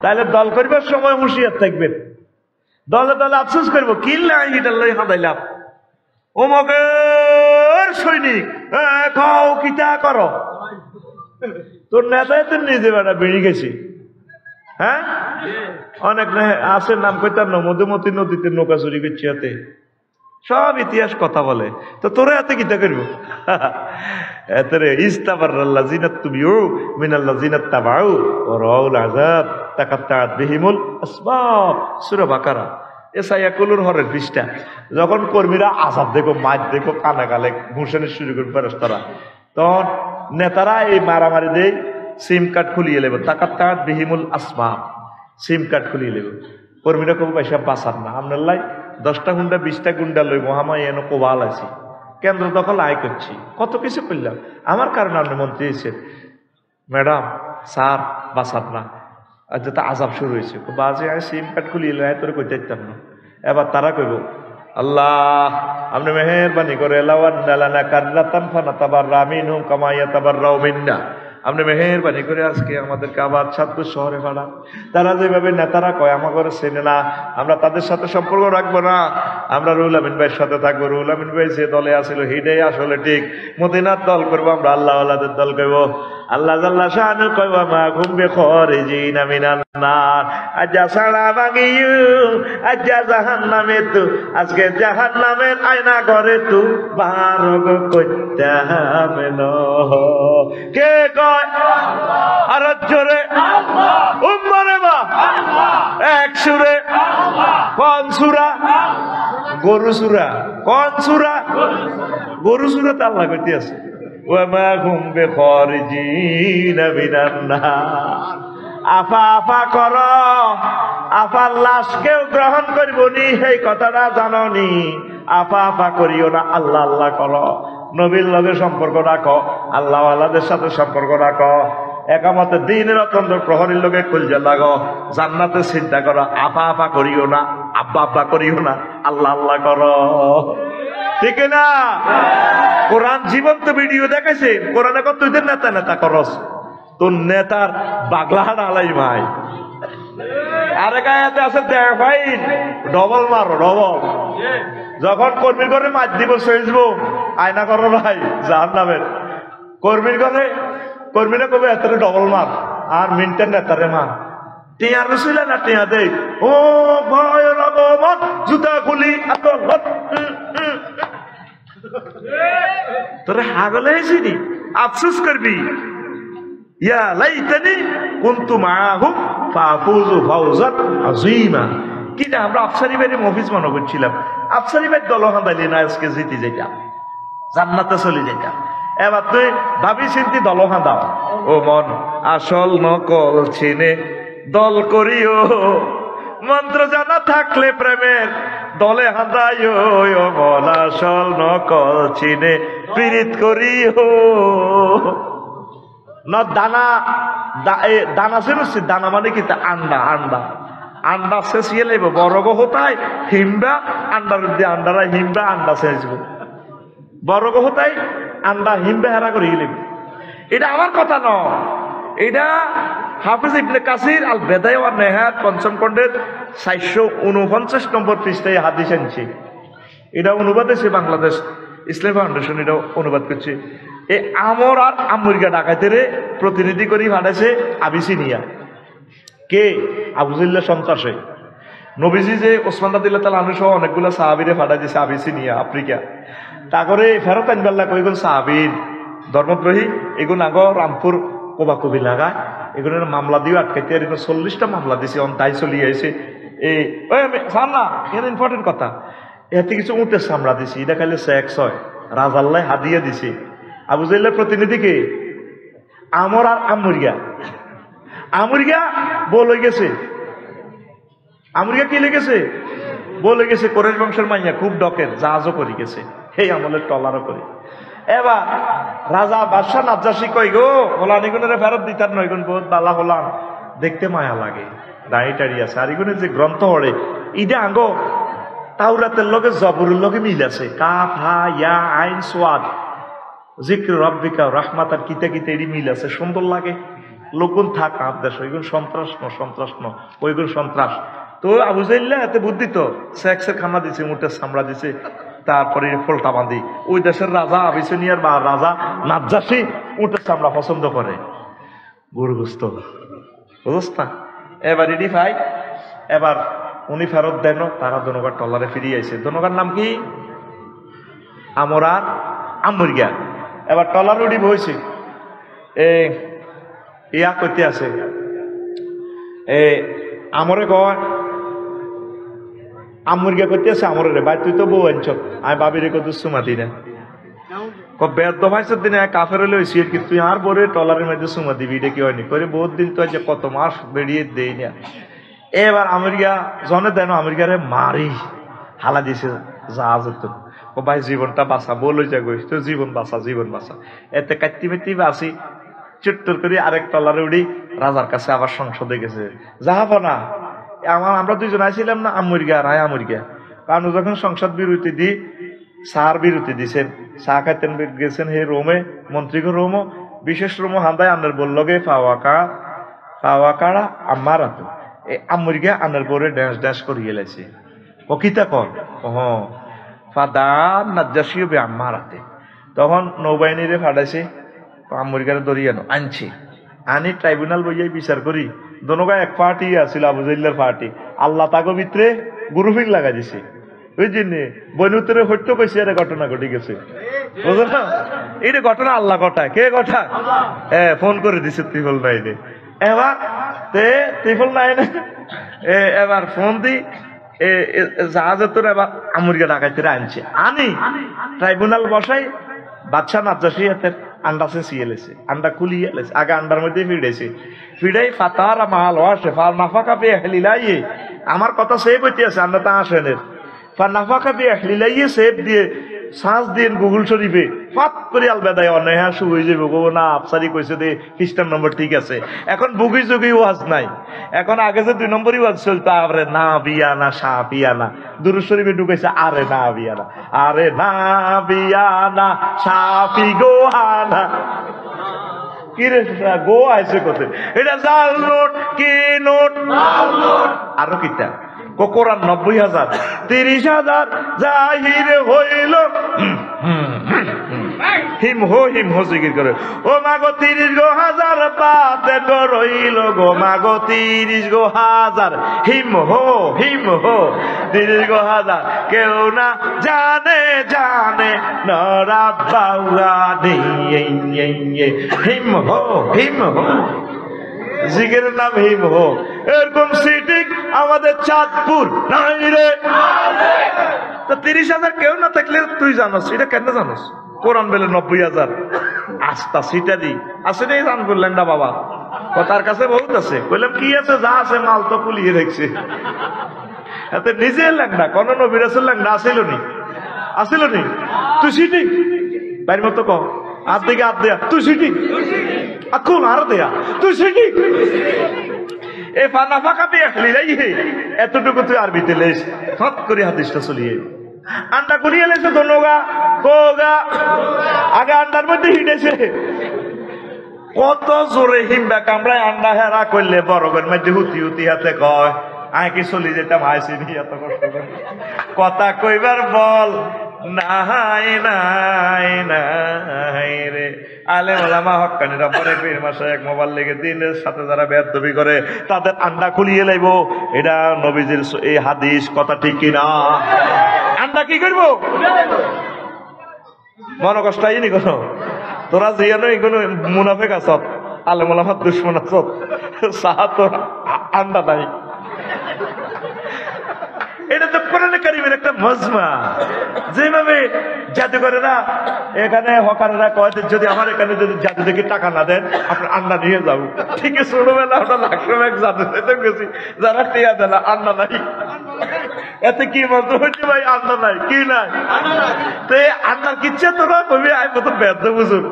তাহলে দল করবার সময় হুঁশিয়ার থাকবেন। দলে দলে আফসোস করবো, কিনলে আইনটার লই হাঁদাইলাম অমুকের সৈনিক খাও কিতা করো, তোর নেতায় তো নিজে বেটা বেরিয়ে গেছি। হ্যাঁ, অনেক আছে নাম কইতাম না, মধুমতি নদীতে নৌকা চুরি করছি, হাতে সব ইতিহাস কথা বলে। তো তোরা হাতে কিতা করবো? এতরে ইস্তাবারাল্লাহ জিনাত তুমিও মিনাল্লাহ জিনাত তাবাউ ও রাউল আযাব তাকাত্তাআত বিহিমুল আসবাব, সূরা বাকারা এসাইয়াকুলুর হরের পৃষ্ঠা। যখন কর্মীরা আযাব দেখো, মার দেখো, কানা গালে ঘুষানি শুরু করবে ফেরেশতারা, তখন নেতারা এই মারামারি দেয়, সিম কার্ড খুলিয়ে নেবে, তাকাত্তাআত বিহিমুল আসবাব, সিম কার্ড খুলিয়ে নেবে। কর্মীরা কব পয়সা বাঁচার না, আপনার লাই 10টা গুন্ডা 20টা গুন্ডা লই মহামায় এনে কোবাল আছি, কেন্দ্র দখল আয় করছি, কত কিছু করলাম, আমার কারণে আপনি মন্ত্রী হয়েছেন। ম্যাডাম স্যার বাঁচার না, আর যাতে আজাব শুরু হয়েছে, বাজে আমি সিম কার্ড খুলিয়ে লাই তোর কইতে চাইতাম না। এবার তারা কইব আল্লাহ আপনি মেহেরবানি করে লাওয়ান্নালানা কাররাতান ফানাতাবাররা মিনহুম কামা ইয়াতাবাররাউ মিন্না, আপনি মেহেরবানি করে আজকে আমাদেরকে আবার চাঁদপুর শহরে পাঠান। তারা যেভাবে নেতারা কয় আমার ঘরে চেনে না, আমরা তাদের সাথে সম্পর্ক রাখবো না, আমরা রুহুল আমিন ভাইয়ের সাথে থাকবো। রুহুল আমিন ভাই যে দলে আসছিল হিডে আসলে ঠিক, মদিনার দল করবো আমরা, আল্লাহ আল্লাহদের দল করবো। আল্লাহ জাল্লা শানু কইবা মা ঘুমবে খরিজিনা মিনান নার, আজ্জা সাড়া ভাঙিয়ু আজ্জা জাহান্নামে তু, আজকে জাহান্নামের আয়না ঘরে তু বারগ কইতে হবে ন। কে কয়? আর জোরে উম্মারে বা এক সুরে, কোন সূরা? গরু সূরা। কোন সূরা? গরু সূরা। তা আল্লাহ কইতে আছে ওয়ামা হুম বিখারিজিনা মিনান নার, আফা আফা কর, আফার লাশকেও গ্রহণ করবনি, এই কথাটা জাননি। আফা আফা করিও না, আল্লাহ আল্লাহ করো, নবীর লগে সম্পর্ক রাখো, আল্লাহ আল্লাহদের সাথে সম্পর্ক রাখো, একামতে দিনের অত্যন্ত প্রহরীর লগে কলজা লাগো, জান্নাতে চিন্তা করো, আফা আফা করিও না, আব্বা আব্বা করিও না, আল্লাহ আল্লাহ করো। ঠিক না? কোরআন জীবন্ত ভিডিও দেখাইছে, কোরআনে কত তুই নেতা নেতা করস, তোর নেতার বাগলাহাট আলাই ভাই। আরেক আয়াতে আছে দেখ ভাই ডবল মারো, ডবল। যখন কর্মীর ঘরে মার দিব সেজবো, আয়না করো ভাই জাহান্নামের। কর্মীর ঘরে কর্মীরা কবে এত ডবল মার, আর মিনটেন নেতারে মার। টিয়া রসিল না টিয়া দেখ, ও ভয় রগমত জুতা খুলি তোরে হাগল হয়েছিনি, আফসোস করবি। ইয়া লাইতানি কুনতু মাআহুম ফাফুযু ফাওজান আযীমা। কিনা আমরা আফসারি ভাইয়ের মফিজ মনে করছিলাম, আফসারি ভাই দল হাঁদাইলি না, আজকে জিতে যাইতাম, জান্নাতে চলে যাইতাম। এবার তুই ভাবি চিন্তি দল হাঁদাও, ও মন আসল নকল চিনে দল করিও, মন্ত্র জানা থাকলে প্রেমের দলে হাঁদাইও, ও মন আসল নকল চিনে পীড়িত করিও। না দানা দানা শেষ, দানা মানে কি? আন্ডা। আন্ডা আন্ডা শেষিয়ে লাগবে, বড় গো হতায় হিমবা আন্ডার দিয়ে আন্ডারা হিমবা আন্ডা শেষব, বড় গো হতায় আন্ডা হিমবা হেরা করে গেলেন। এটা আমার কথা নয়, এটা হাফিজ ইবনে কাসির আল বেদায় ওয়ান নেহায়াত পঞ্চম খণ্ডের 449 নম্বর পৃষ্ঠায় হাদিস আনছে। এটা অনুবাদ হয়েছে বাংলাদেশ ইসলাম ফাউন্ডেশন, এটা অনুবাদ করছে। এই আমর আর আমরিকা ডাকাতের প্রতিনিধি করে পাঠাইছে আবিসিনিয়া। কে? আবুজুল্লাহ সন্ত্রাসে। নবীজি যে ওসমান রাদিয়াল্লাহু তাআলা আনহু সহ অনেকগুলো সাহাবীরে পাঠাই দিয়েছে আবিসিনিয়া আফ্রিকা। তারপরে ফেরত আনবাল্লা কইগুন সাহাবীর ধর্মদ্রোহী, এগুন আগ রামপুর কোবাকবি লাগায়, এগুলোর মামলা দিয়ে আটকাইতে, আর 40টা মামলা দিছে, অন তাই চলিয়ে আইছে। এই সার না, এটা ইম্পর্টেন্ট কথা, এতে কিছু উঠের সামরা দিছি, এটা খাইলে সেক্স হয়, রাজাল্লাহ হাদিয়া দিছে। আবু জাহলের প্রতিনিধিকে আমর আর আমরিয়া, আমরিয়া বলে গেছে, আমরিয়া কি লেগেছে বলে গেছে, কোরেশ বংশের মাইয়া খুব ডকের, জাহাজও করে গেছে, এই আমলের টলারও করে। এবার রাজা বাদশাহ নাজ্জাশী কই গো হলান, এগুলোরে ফেরত দিতার নয়, এগুন বহুত বালা হলান, দেখতে মায়া লাগে, দাঁড়িয়ে টাড়িয়ে আছে। আর এগুলো যে গ্রন্থ পড়ে ইটা আঙ্গো তাওরাতের লগে জবরের লগে মিল আছে, কাফ হা ইয়া আইন সোয়াদ জিক্র রব্বিকা রাহমাতার কিতা কিতা এরই মিল আছে, সুন্দর লাগে। লোকগুন থাক আর দেশ ওইগুন সন্ত্রাস ন ওইগুন সন্ত্রাস। তো আবু জাইল্লা এতে বুদ্ধি তো সেক্সের খানা দিছে, মুটের চামড়া দিছে, তারপরে ফলটা বাঁধি। ওই দেশের রাজা আবিসিনিয়ার বা রাজা নাজ্জাসী উটের চামড়া পছন্দ করে, গরু গোস্ত, বুঝছ না? এবার রেডি ভাই, এবার উনি ফেরত দেন, তারা দনগার টলারে ফিরিয়ে আইছে। দনগার নাম কি? আমর আর আমরিয়া। এবার টলার উড়ি বইছে, ইয়া করতে আছে, আমরে কয় আমরিয়া করতে আছে, আমরে রে ভাই তুই তো বউ আনছ, আমি বাবিরে কত সুমা দিই না, বেদ ভাইসের দিনে কাফের হলে হয়েছি আর কি, তুই আর বরে টলারের মধ্যে সুমা দিবি, এটা কি হয়নি করে বহুত দিন তো আছে, কত মাস বেরিয়ে দেই না। এবার আমেরিকা জনে দেন, আমেরিকারে মারি হালা দিছে জাহাজ তো, ও ভাই জীবনটা বাঁচা, বলে যা গই তো জীবন বাঁচা, জীবন বাঁচা। এতে কাটতি মেটি বাঁচি, চুট্টর করে আরেক টলারে উড়ি রাজার কাছে আবার সংসদে গেছে। যাহাবো না আমরা দুইজন আইছিলাম না, আমেরিকা আর আমেরিকা, কারণ যখন সংসদ বিরতি দিই, সার বিরতি দিছেন, চা খাইতেন গেছেন হে রোমে, মন্ত্রীকে রোমো, বিশেষ রোমো হান্দায় আন্নার বললগে পাওয়া কাড়া আমার হাতে আমরিকা আন্নার পরে ড্যান্স করিয়ে গেলেছে। ও কিতা কর ফাদার নাজ্জাসী বে আমার হাতে। তখন নৌবাহিনীরে ফাটাইছে, আমরিকারে দরিয়ে আনছি, আনি ট্রাইব্যুনাল বইয়াই বিচার করি। দনগা এক পার্টি আছিল আবু জাইল্লার পার্টি, আল্লাহ তাকে ভিতরে গ্রুপিং লাগাই দিছে, বুঝলি? বনুতরে হইতে কইছে এর ঘটনা ঘটে গেছে, বুঝলো না? এই ঘটনা আল্লাহ ঘটায়, কে ঘটায়? ফোন করে দিছে ত্রিফল নাইনে। এবার ত্রিফল নাইনে এবার ফোন দি জাহাজের তোর এবার আমরিকা ডাকাইতে আনছে, আনি ট্রাইব্যুনাল বসাই, বাদশা নাজ্জাসী হাতের আন্ডা সে সিয়েলেছে, আন্ডা খুলিয়ে এলেছে, আগে আন্ডার মধ্যে ফিরেছে, ফিরাই ফাতারা মাল ওয়াসে ফাল নাফাকা পেয়ে হেলিলাইয়ে, আমার কথা সেভ হইতে আছে, আন্ডা তা আসেনের নাফাকা দিয়ে লিলাইয়ে সেভ দিয়ে শ্বাস দিয়ে গুগল শরীফে ফাত করে আলবেদায় অনেহা শুয়ে যাবে গো না, আফসারি কইছে দে খ্রিস্টান নম্বর ঠিক আছে। এখন বুগি যুগি ওয়াজ নাই, এখন আগে যে 2 নম্বরই ওয়াজ চলতো, আরে না বিয়ানা সা বিয়ানা, দুরূদ শরীফে ঢুকেছে আরে না বিয়ানা, আরে না বিয়ানা সাফি গোহানা, কি রে গো আইছে কোথায়? এটা জাল নোট, কি নোট? আরো কিতা কোরআন 90,000 30,000 জাহির হইল, হিম হো জিকির করে, ও মাগো 30,000 পাতে রইল গো, মাগো 30,000 হিম হো 30,000 কেউ না জানে নরা বাউয়া নেই, হিম হো জিকিরের নাম হিম হো। এরকম সিটিং আমাদের চাঁদপুর নাই রে। তো 30,000 কেউ না থাকলে তুই জানোস, এটা কেন জানোস? কোরআন বেলে 90,000 আস্তা সিটারি আছে নেই জান করলেন না বাবা, তার কাছে বহুত আছে। বললাম কি আছে? যা আছে মাল তো পুলিয়ে রেখেছে, এতে নিজে লেখনা কোন নবীর আসল লেখনা আসিল নি তুই সিটিং বাড়ির মতো কম আর দিকে হাত দেয়া, তুই সিটিং এখন আর দেয়া, তুই সিটিং এ ফানা ফাঁকা পেয়ে এতটুকু তুই আরবিতে লেস, ফট করে হাদিসটা চলিয়ে আন্ডা করিয়ে লেছে ধনগা কোগা, আগে আন্ডার মধ্যে হিটেছে, কত জোরে হিমবা কামড়ায় আন্ডা হেরা করলে বরগের মধ্যে হুতি হাতে কয় আয় কি চলি যেতাম, আইসি নি এত কষ্ট করে কথা কইবার বল নাই রে। আলেম ওলামা হক্কানিরা পরে পীর মাশায়েখ মোবাইল লেগে দিনের সাথে যারা বেয়াদবি করে তাদের আন্ডা খুলিয়ে লাইব। এটা নবীজির এই হাদিস কথা ঠিক কিনা? আন্ডা কি করবো? মন কষ্ট আইনি কোন তোরা জিয়ানো কোনো মুনাফেক আছত, আলেম ওলামার দুশ্মন আছত, সাহা তোর আন্ডা নাই। এটা তো কোরআনে কারিমের একটা মজমা। যেভাবে জাদুঘরেরা এখানে হকারেরা কয় যদি আমার এখানে যদি জাদু দেখে টাকা না দেন আপনার আন্ডা নিয়ে যাবো, ঠিক আছে? ছোটবেলা আমরা লাখো এক জাদু খেতে গেছি, যারা টিয়া দেন আন্ডা নাই, এতে কি মন্ত্র হচ্ছে ভাই? আন্ডা নাই, কি নাই? তো আন্ডার কিচ্ছে তোরা কবি আই মতো ব্যর্থ বুঝুন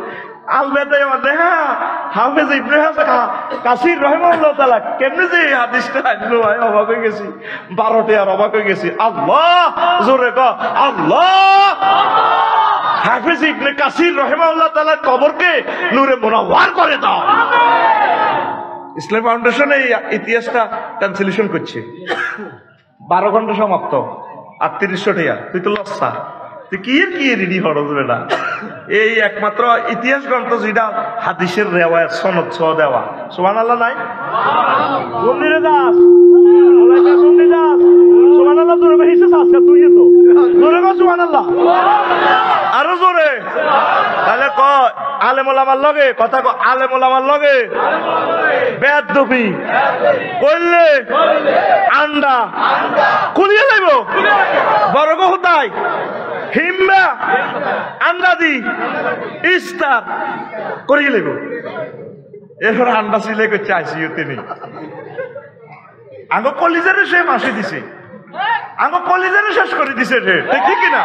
আলবেদায় মানে হ্যাঁ হাফেজ ইবনে কাসির রাহিমাহুল্লাহ তাআলা কেমনে যে এই হাদিসটা আনলো, ভাই অবাক হয়ে গেছি, 12টা আর অবাক হয়ে গেছি। আল্লাহ জোরে কও আল্লাহ। হাফেজ ইবনে কাসির রাহিমাহুল্লাহ তাআলার কবরকে নূরে মুনাওয়ার করে দাও। ইসলাম ফাউন্ডেশন এই ইতিহাসটা ট্রান্সলেশন করছে, 12 ঘন্টা সমাপ্ত, 3800 টাকা। তুই তো লস্যা, তুই কি রেডি হরজবে না। এই একমাত্র ইতিহাস গ্রন্থ যেটা হাদিসের রেওয়ায়াত সনদ সহ দেওয়া। সুবহানাল্লাহ নাই? মন্দিরে যাস, মন্দিরে যাস, সুবহানাল্লাহ জোরে কইছিস আজকে তুই তো জোরে কই সুবহানাল্লাহ, আরো জোরে। তাহলে কয় আলেম ওলামার লগে কথা কয়, আলেম ওলামার লগে বেয়াদবি কইলে আন্ডা খুলিয়ে লাইব, বড় গহতাই হিম্বা আন্দাজি ইস্তার করিয়ে লেব। এরপর আন্ডা সিলে করছে আইসিইউতে নেই। আঙ্গ কলিজারে সে মাসে দিছে, আঙ্গ কলিজারে শেষ করে দিছে রে, ঠিক কিনা?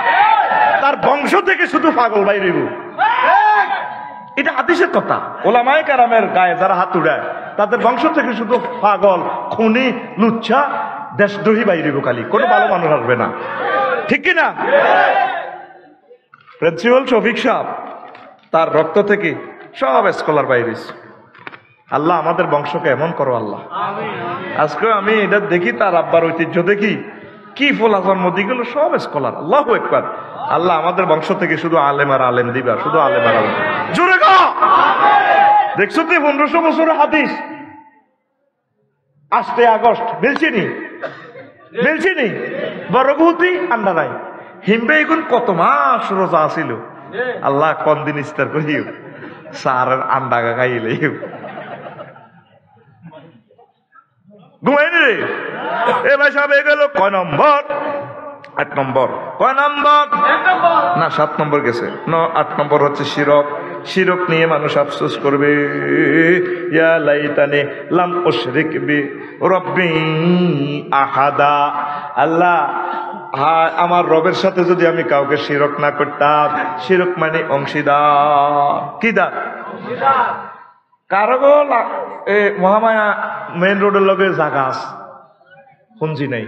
তার বংশ থেকে শুধু পাগল বাইরে। এটা হাদিসের কথা। ওলামায়ে কেরামের গায়ে যারা হাত উড়ায় তাদের বংশ থেকে শুধু পাগল, খুনি, লুচ্ছা, দেশদ্রোহী বাইরে খালি, কোনো ভালো মানুষ আসবে না, ঠিক কিনা? প্রিন্সিপাল শফিক সাহেব তার রক্ত থেকে সব স্কলার বাইরে। আল্লাহ আমাদের বংশকে এমন করো আল্লাহ। আজকে আমি এটা দেখি, তার আব্বার ঐতিহ্য দেখি, কি ফোলা জন্ম দিয়ে গেল, সব স্কলার। আল্লাহু আকবার। আল্লাহ আমাদের বংশ থেকে শুধু আলেম আর আলেম দিবা, শুধু আলেম আর আলেম। জোরে গো দেখছো তুই 1500 বছরের হাদিস। 8 আগস্ট মিলছিনি বড় বহুতি আন্ডা নাই হিমবে এখন কত মাস রোজা আছিল। আল্লাহ কোন দিন ইস্তার করিও সারের আন্ডা খাইলে ঘুমাইনি রে। এ ভাই সাহেব গেল কয় নম্বর? 8 নম্বর। কয় নম্বর? না 7 নম্বর গেছে। 8 নম্বর হচ্ছে শিরক। শিরক নিয়ে মানুষ আফসোস করবে, ইয়া লাইতানি লাম উশরিক বি রব্বি আহাদা। আল্লাহ আমার রবের সাথে যদি আমি কাউকে শিরক না করতাম। শিরক মানে অংশীদার। কি দা? কারো মহামায়া মেইন রোডের লগে জায়গা আছে, হুঞ্জি নাই।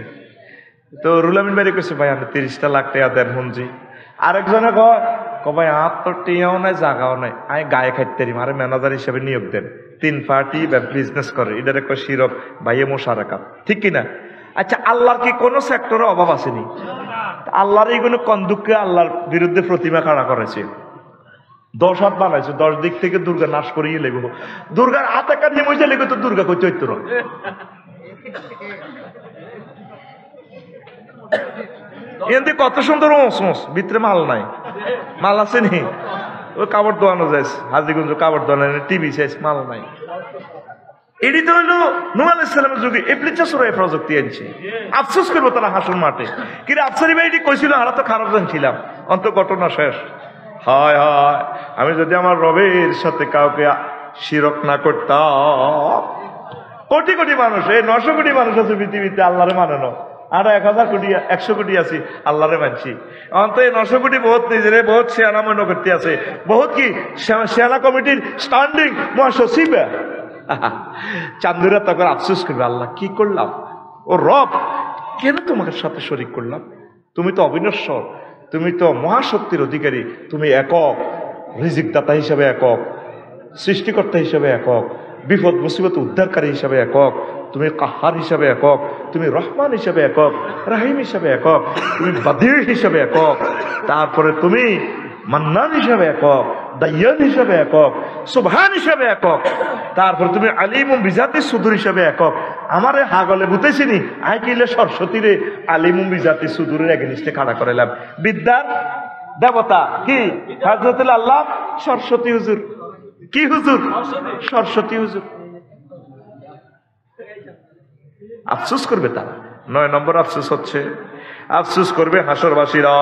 তো রুলামিন বাড়ি কইছে ভাই আমি 30 লাখ টাকা দেন হুঞ্জি। আরেকজনে কয় ভাই আর তো টিয়াও নাই জায়গাও নাই, আমি গায়ে খাইতে পারি, আরে ম্যানেজার হিসেবে নিয়োগ দেন। 3 পার্টি বিজনেস করে, এটার কয় শিরক ভাইয়ে মোশারাকাত, ঠিক কিনা? আচ্ছা আল্লাহর কি কোনো সেক্টরে অভাব আসেনি? আল্লাহর এইগুলো কন্দুককে আল্লাহর বিরুদ্ধে প্রতিমা খাড়া করেছে, 10 হাত বানাইছে, 10 দিক থেকে দুর্গা নাশ করিয়ে লেগো। দুর্গার হাতে কান নিমইছে লেগে তো দুর্গা কই চৈত্র। এতে কত সুন্দর ওস ভিতরে মাল নাই, মাল আছে নি? ওই কাপড় দোয়ানো যায় হাজিগঞ্জ, কাপড় দোয়ানো টিভি শেষ, মাল নাই। এটি তো হইল নূহ আলাইহিস সালামের যুগে এপ্লিচাসরা এই প্রযুক্তি আনছে। আফসোস করবো তারা হাসুর মাঠে, কিন্তু আফসারি ভাই এটি কইছিল আমরা তো খারাপ জানছিলাম, অন্ত ঘটনা শেষ। হায় হায়, আমি যদি আমার রবের সাথে কাউকে শিরক না করতাম। কোটি কোটি মানুষ, এই 900 কোটি মানুষ আছে পৃথিবীতে আল্লাহরে মানে না। আর 1000 কোটি 100 কোটি আছি আল্লাহরে মানছি। অন্ত এই 900 কোটি বহুত নিজেরে বহুত সেনা মনে করতে আছে, বহুত কি সেনা কমিটির স্ট্যান্ডিং মহাসচিব। চান্দুরা তখন আফসোস করবে, আল্লাহ কি করলাম, ও রব কেন তোমার সাথে শরীক করলাম? তুমি তো অবিনশ্বর, তুমি তো মহাশক্তির অধিকারী, তুমি একক, রিজিক দাতা হিসাবে একক, সৃষ্টিকর্তা হিসাবে একক, বিপদ মুসিবত উদ্ধারকারী হিসাবে একক, তুমি কাহার হিসাবে একক, তুমি রহমান হিসাবে একক, রাহিম হিসাবে একক, তুমি বাদির হিসাবে একক, তারপরে তুমি মান্নান হিসাবে একক, দাইয়ান হিসাবে একক, সুবহান হিসাবে একক, তারপরে তুমি আলিম বিজাতি সুদূর হিসাবে একক। আমারে হাগলে বুঝেছিনি আই কিলে সরস্বতী রে আলিম বিজাতি সুদূরের এগেনিস্টে খাড়া করাইলাম। বিদ্যার দেবতা কি হযরতুল আল্লাহ সরস্বতী হুজুর। কি হুজুর? সরস্বতী হুজুর। আফসোস করবে তারা। 9 নম্বর আফসোস হচ্ছে, আফসোস করবে হাসরবাসীরা।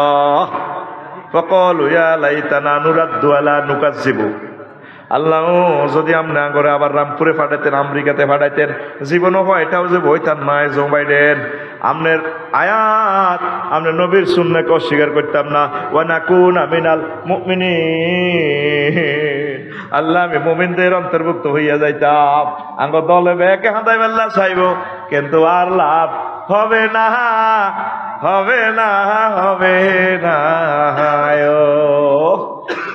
ফাকালু ইয়া লাইতানা নুরাদ্দু আলা নুকাজ্জিবু। আল্লাহ যদি আমরা করে আবার রামপুরে ফাটাইতেন, আমেরিকাতে ফাটাইতেন, জীবনও হয় এটাও যে বইতাম নয়। জো বাইডেন আমনের আয়াত, আমনের নবীর সুন্নাহকে অস্বীকার করতাম না। ওয়া নাকুনা মিনাল মুমিনিন, আল্লাহ আমি মুমিনদের অন্তর্ভুক্ত হইয়া যাইতাম, আঙ্গ দলে ব্যাকে হাঁদাই বেল্লা চাইব, কিন্তু আর লাভ হবে না, হবে না, হবে না।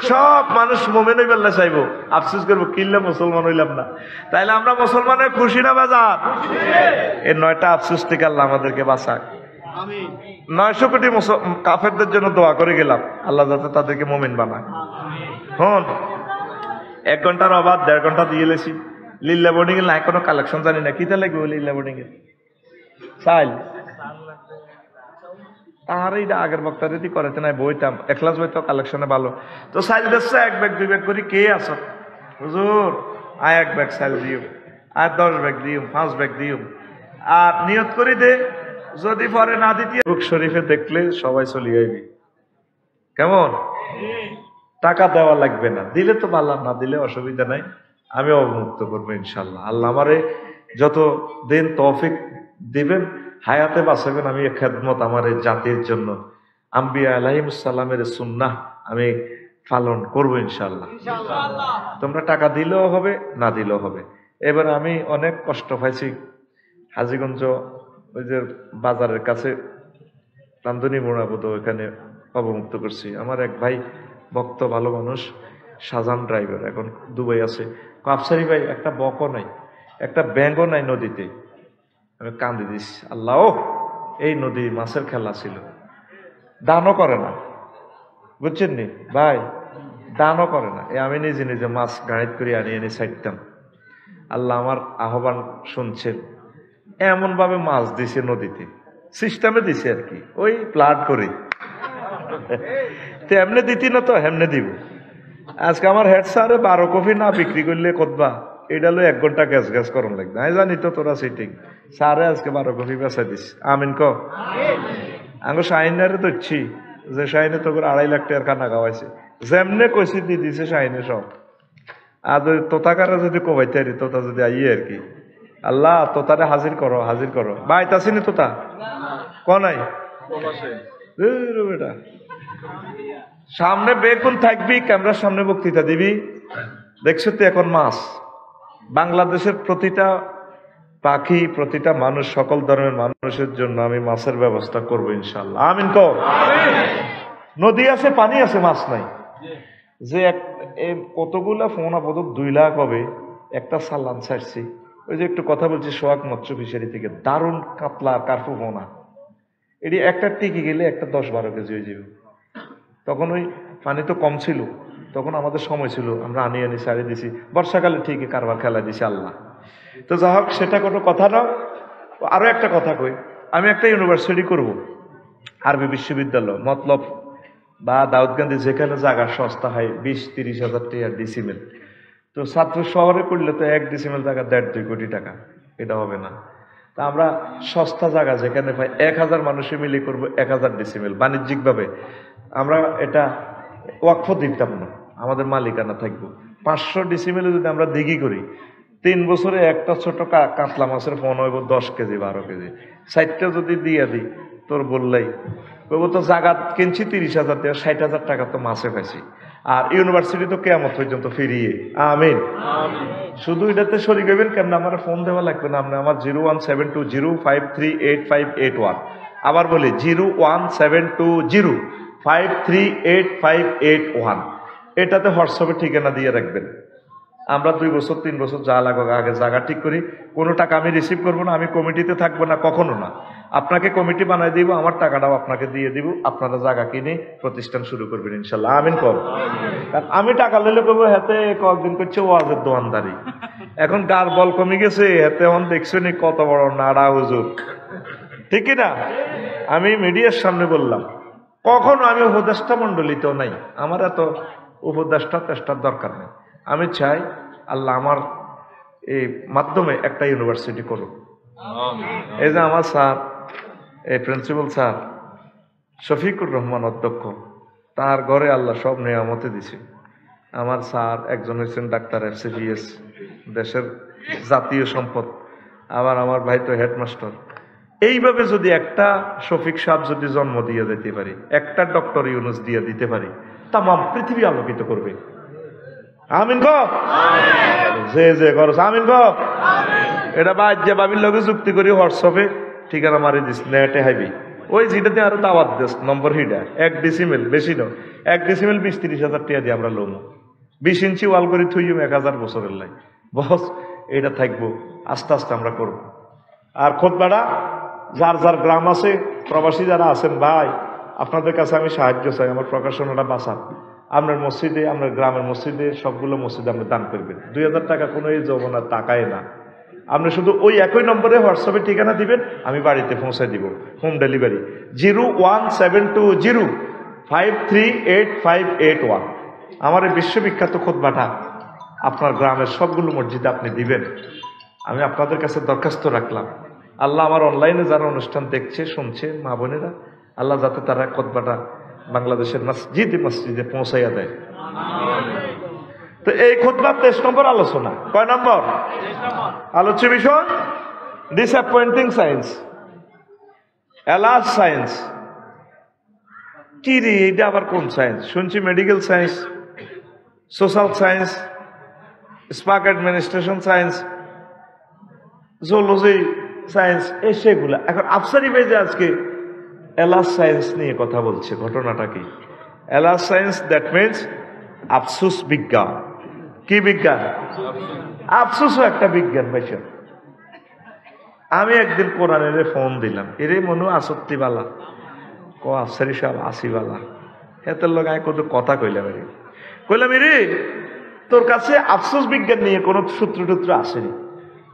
সব মানুষ মুমিন হই বেল্লা চাইব, আফসোস করবো কিনলে মুসলমান হইলাম না। তাইলে আমরা মুসলমানের খুশি না বেজার? এই 9টা আফসোস থেকে আল্লাহ আমাদেরকে বাঁচাক। 900 কোটি কাফেরদের জন্য দোয়া করে গেলাম, আল্লাহ যাতে তাদেরকে মুমিন বানায়। হন 1 ঘন্টার অবাধ 1.5 ঘন্টা দিয়ে লেছি। লিল্লা বোর্ডিং এর নাই কোনো কালেকশন জানি না, কিতা লাগবে লিল্লা বোর্ডিং এর চাইল তাহার এইটা আগের বক্তা যদি করেতে নাই বইতাম, একলাস বই তো কালেকশনে ভালো। তো সাইল দিচ্ছে 1 ব্যাগ 2 ব্যাগ করি, কে আস হুজুর আয় 1 ব্যাগ সাইল দিও, আর 10 ব্যাগ দিও, 5 ব্যাগ দিও, আর নিয়ত করি দে যদি পরে না দিতে বুক শরীফে দেখলে সবাই চলে যাইবি। কেমন? টাকা দেওয়া লাগবে না, দিলে তো ভালো, না দিলে অসুবিধা নাই, আমি অবমুক্ত করবো ইনশাল্লাহ। আল্লাহ আমারে যত দিন তৌফিক দিবেন, হায়াতে বাঁচাবেন, আমি এই খেদমত আমার এই জাতির জন্য, আম্বিয়া আলাইহিস সালামের সুন্নাহ আমি পালন করবো ইনশাল্লাহ। তোমরা টাকা দিলেও হবে, না দিলেও হবে। এবার আমি অনেক কষ্ট পাইছি, হাজীগঞ্জ ওই যে বাজারের কাছে রান্ধনী মোড়াবোধ, ওইখানে অবমুক্ত করছি। আমার এক ভাই ভক্ত ভালো মানুষ, শাহজাহান ড্রাইভার, এখন দুবাই আছে। আফসারি ভাই একটা বকও নাই, একটা ব্যাঙও নাই নদীতে। আমি কান্দি দিস, আল্লাহ এই নদী মাছের খেলা ছিল, দানও করে না, বুঝছেন নি ভাই, দানও করে না। আমি নিজে নিজে মাছ গাড়িত করে আনিয়ে এনে ছাড়তাম। আল্লাহ আমার আহ্বান শুনছেন, এমন ভাবে মাছ দিছে নদীতে, সিস্টেমে দিছে আর কি, ওই প্লাট করে এমনি দিতি না তো হেমনে দিব। আজকে আমার হেড স্যারে 12 কপি না বিক্রি করলে কতবা, এটা লো 1 ঘন্টা গ্যাস গ্যাস করন লাগবে। আমি জানি তো তোরা সিটিং স্যারে আজকে 12 কপি বেচা দিস। আমিন ক আঙ্গো শাহিনারে ধরছি, যে শাহিনে তো 2.5 লাখ টাকার খানা খাওয়াইছে, যেমনে কইছি দি দিছে শাহিনে সব। আর তোতাকারা যদি কবাইতে আরি, তোতা যদি আইয়ে আর কি, আল্লাহ তোতারে হাজির করো, হাজির করো। বাইত আসিনি তোতা ক নাই বেটা, সামনে বেগুন থাকবি, ক্যামেরার সামনে বক্তৃতা দিবি। দেখছো তো এখন মাছ, বাংলাদেশের প্রতিটা পাখি, প্রতিটা মানুষ, সকল ধর্মের মানুষের জন্য আমি মাছের ব্যবস্থা করবো ইনশাল্লাহ। আমিন কও। নদী আছে, পানি আছে, মাছ নাই। যে কতগুলা ফোন আপাতত 2 লাখ হবে, একটা সালান ছাড়ছি। ওই যে একটু কথা বলছি সোহাগ মৎস্য ফিশারি থেকে, দারুণ কাতলা কার্পু ফোনা, এটি একটা টিকে গেলে একটা 10-12 কেজি হয়ে যাবে। তখন ওই পানি তো কম ছিল, তখন আমাদের সময় ছিল, আমরা আনি ছাড়িয়ে দিছি। বর্ষাকালে ঠিকই কারবার খেলা দিছি আল্লাহ। তো যা হোক, সেটা কোনো কথা না। আরো একটা কথা কই, আমি একটা ইউনিভার্সিটি করব, আরবি বিশ্ববিদ্যালয়, মতলব বা দাউদকান্দি, যেখানে জায়গা সস্তা হয় 20-30 হাজার টাকা ডিসিমেল। তো ছাত্র শহরে করলে তো 1 ডিসিমেল জায়গা 1.5-2 কোটি টাকা, এটা হবে না। তা আমরা সস্তা জায়গা যেখানে পাই, 1000 মানুষে মিলে করবো 1000 ডিসিমেল বাণিজ্যিকভাবে। আমরা এটা ওয়াকফ দিতাম না, আমাদের মালিকানা থাকবো। 500 ডিসিমেলে যদি আমরা দিঘি করি, 3 বছরে একটা ছোট কাতলা মাছের ফোন হইব 10 কেজি 12 কেজি। 60টা যদি দিয়ে দিই, তোর বললেই বলবো তো জায়গা কিনছি 30,000 টাকা, 60,000 টাকা তো মাছে পাইছি। আর ইউনিভার্সিটি তো কিয়ামত পর্যন্ত ফিরিয়ে। আমিন। শুধু এটাতে শরীক হইবেন কেমন? আমার ফোন দেওয়া লাগবে না, আপনি আমার 01720538581। আবার বলি 01720538581, এটাতে হোয়াটসঅ্যাপে ঠিকানা দিয়ে রাখবেন। আমরা 2 বছর 3 বছর যা লাগুক আগে জায়গা ঠিক করি। কোনো টাকা আমি রিসিভ করবো না, আমি কমিটিতে থাকবো না, কখনো না। আপনাকে কমিটি বানাই দিব, আমার টাকাটাও আপনাকে দিয়ে দিব, আপনারা জায়গা কিনে প্রতিষ্ঠান শুরু করবেন ইনশাল্লাহ। আমিন কর। কারণ আমি টাকা লইলে করবো, হাতে কয়েকদিন করছে ওয়াজের দোয়ানদারি, এখন গার বল কমে গেছে, হাতে এখন দেখছো নি কত বড় নাড়া হুজুর, ঠিক না? আমি মিডিয়ার সামনে বললাম, কখনো আমি উপদেষ্টা মন্ডলিতেও নাই, আমার এত উপদেষ্টা চেষ্টার দরকার নেই। আমি চাই আল্লাহ আমার এই মাধ্যমে একটা ইউনিভার্সিটি করুক। এই যে আমার স্যার, এই প্রিন্সিপাল স্যার শফিকুর রহমান অধ্যক্ষ, তার ঘরে আল্লাহ সব নিয়ামতে দিছে। আমার স্যার একজন হচ্ছেন ডাক্তার FCPS, দেশের জাতীয় সম্পদ। আবার আমার ভাই তো হেডমাস্টার। এইভাবে যদি একটা শফিক সাহেব যদি জন্ম দিয়ে যেতে পারি, একটা ডক্টর ইউনুস দিয়ে দিতে পারি, তামাম পৃথিবী আলোকিত করবে। আমিন ক যে যে করস আমিন ক এটা বাদ যে বাবির লগে যুক্তি করি হোয়াটসঅ্যাপে ঠিকানা মারি দিস নেটে হাইবি ওই যেটাতে আরো দাওয়াত দিস নম্বর হিডা 1 ডেসিমেল বেশি ন 1 ডেসিমেল 20-30 হাজার টাকা দিয়ে আমরা লোন 20 ইঞ্চি ওয়াল করে থইম 1000 বছরের লাই বস এটা থাকবো আস্তে আস্তে আমরা করব। আর খুতবাটা যার যার গ্রাম আছে প্রবাসী যারা আছেন ভাই আপনাদের কাছে আমি সাহায্য চাই আমার প্রকাশনাটা বাঁচান আপনার মসজিদে আপনার গ্রামের মসজিদে সবগুলো মসজিদে আপনি দান করবেন 2000 টাকা কোনো এই যৌবনার টাকায় না আপনি শুধু ওই একই নম্বরে হোয়াটসঅ্যাপে ঠিকানা দিবেন আমি বাড়িতে পৌঁছে দিব হোম ডেলিভারি 01720538581 আমার এই বিশ্ববিখ্যাত খুতবাটা আপনার গ্রামের সবগুলো মসজিদে আপনি দিবেন আমি আপনাদের কাছে দরখাস্ত রাখলাম আল্লাহ আমার অনলাইনে যারা অনুষ্ঠান দেখছে শুনছে মা বোনেরা আল্লাহ যাতে তারা খুতবাটা বাংলাদেশের মসজিদে পৌঁছাইয়া দেয়। তো এই খুতবার 23 নম্বর আলোচনা কয় নম্বর আলোচ্য বিষয় ডিসঅ্যাপয়েন্টিং সায়েন্স এলার্জ সায়েন্স কি রে এটা আবার কোন সায়েন্স শুনছি medical science social science spark administration science zoology science এই সেগুলা এখন আফসারি বেজে আজকে এলার্জ সায়েন্স নিয়ে কথা বলছে ঘটনাটা কি এলার্জ সায়েন্স দ্যাট মিনস আফসুস বিজ্ঞান কি বিজ্ঞান আফসুসও একটা বিজ্ঞান ভাইসা আমি একদিন কোরআনের ফোন দিলাম এরে মনু আসক্তিবালা ক আফসারি সাহেব আসিবালা এত লোক আমি কত কথা কইলাম এরে তোর কাছে আফসোস বিজ্ঞান নিয়ে কোনো সূত্র টুত্র আসেনি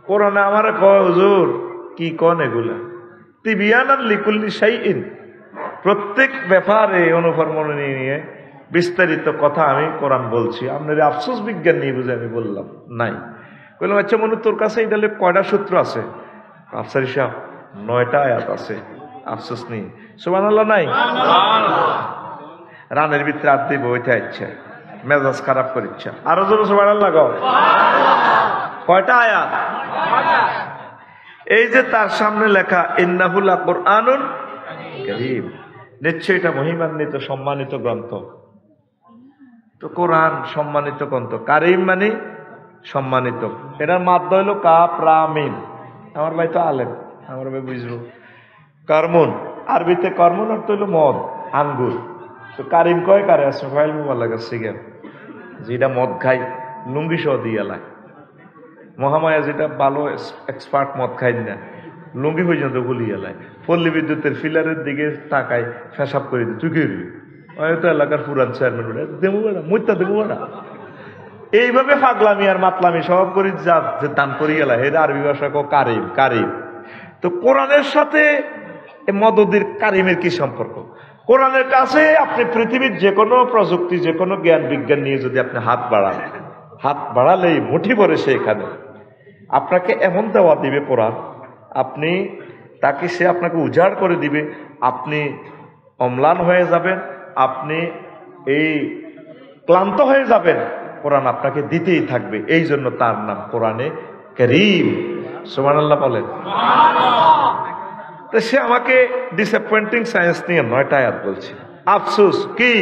কোরআনে আমার কয় হুজুর কি কন এগুলা তিবিয়ানান লিকুল্লি শাইইন প্রত্যেক ব্যাপারে অনুফরমন নিয়ে বিস্তারিত কথা আমি কোরআন বলছি আপনার আফসোস বিজ্ঞান নিয়ে বুঝে আমি বললাম নাই বললাম আচ্ছা মনে তোর কাছে এটা কয়টা সূত্র আছে আফসারি সাহেব 9টা আয়াত আছে আফসোস নিয়ে সুবহানাল্লাহ নাই রানের ভিতরে আত্মি বইতে ইচ্ছা মেজাজ খারাপ করে ইচ্ছা আরো জোরে সুবহানাল্লাহ গো কয়টা আয়াত এই যে তার সামনে লেখা ইন্নাহু লাকুরআনুন কারীম নিশ্চয়ই এটা মহিমান্বিত সম্মানিত গ্রন্থ তো কোরআন সম্মানিত গ্রন্থ কারীম মানে সম্মানিত এটার মাদ্দা হইল কাফ রা মিম আমার ভাই তো আলেম আমার ভাই বুঝলো কারমুন আরবিতে কর্মন অর্থ হইল মদ আঙ্গুর তো কারিম কয় কারে আসফাইল মুবাল্লাগা সিগার যেটা মদ খাই লুঙ্গি সহ দিয়ে লাই মহামায়া যেটা ভালো এক্সপার্ট মদ খাই না লুঙ্গি পর্যন্ত গুলিয়ে লাই পল্লী বিদ্যুতের ফিলারের দিকে তাকাই ফেসাব করে দিই তুই কি হয়তো এলাকার পুরান চেয়ারম্যান দেবো বেড়া মুইতা দেবো বেড়া এইভাবে পাগলামি আর মাতলামি সব করি যা দান করিয়ে লাই এটা আরবি ভাষা কো কারিম কারিম তো কোরআনের সাথে মদদের কারিমের কি সম্পর্ক কোরআনের কাছে আপনি পৃথিবীর যে কোনো প্রযুক্তি যে কোনো জ্ঞান বিজ্ঞান নিয়ে যদি আপনি হাত বাড়ালেই মুঠি ভরে সেখানে আপনাকে এমন দেওয়া দিবে কোরআন আপনি তাকে সে আপনাকে উজাড় করে দিবে আপনি অম্লান হয়ে যাবেন আপনি এই ক্লান্ত হয়ে যাবেন কোরআন আপনাকে দিতেই থাকবে এই জন্য তার নাম কোরআনে কারীম সুবহানাল্লাহ বলেন তো সে আমাকে ডিসঅ্যাপয়েন্টিং সায়েন্স নিয়ে 9টা আয়াত বলছে আফসোস কি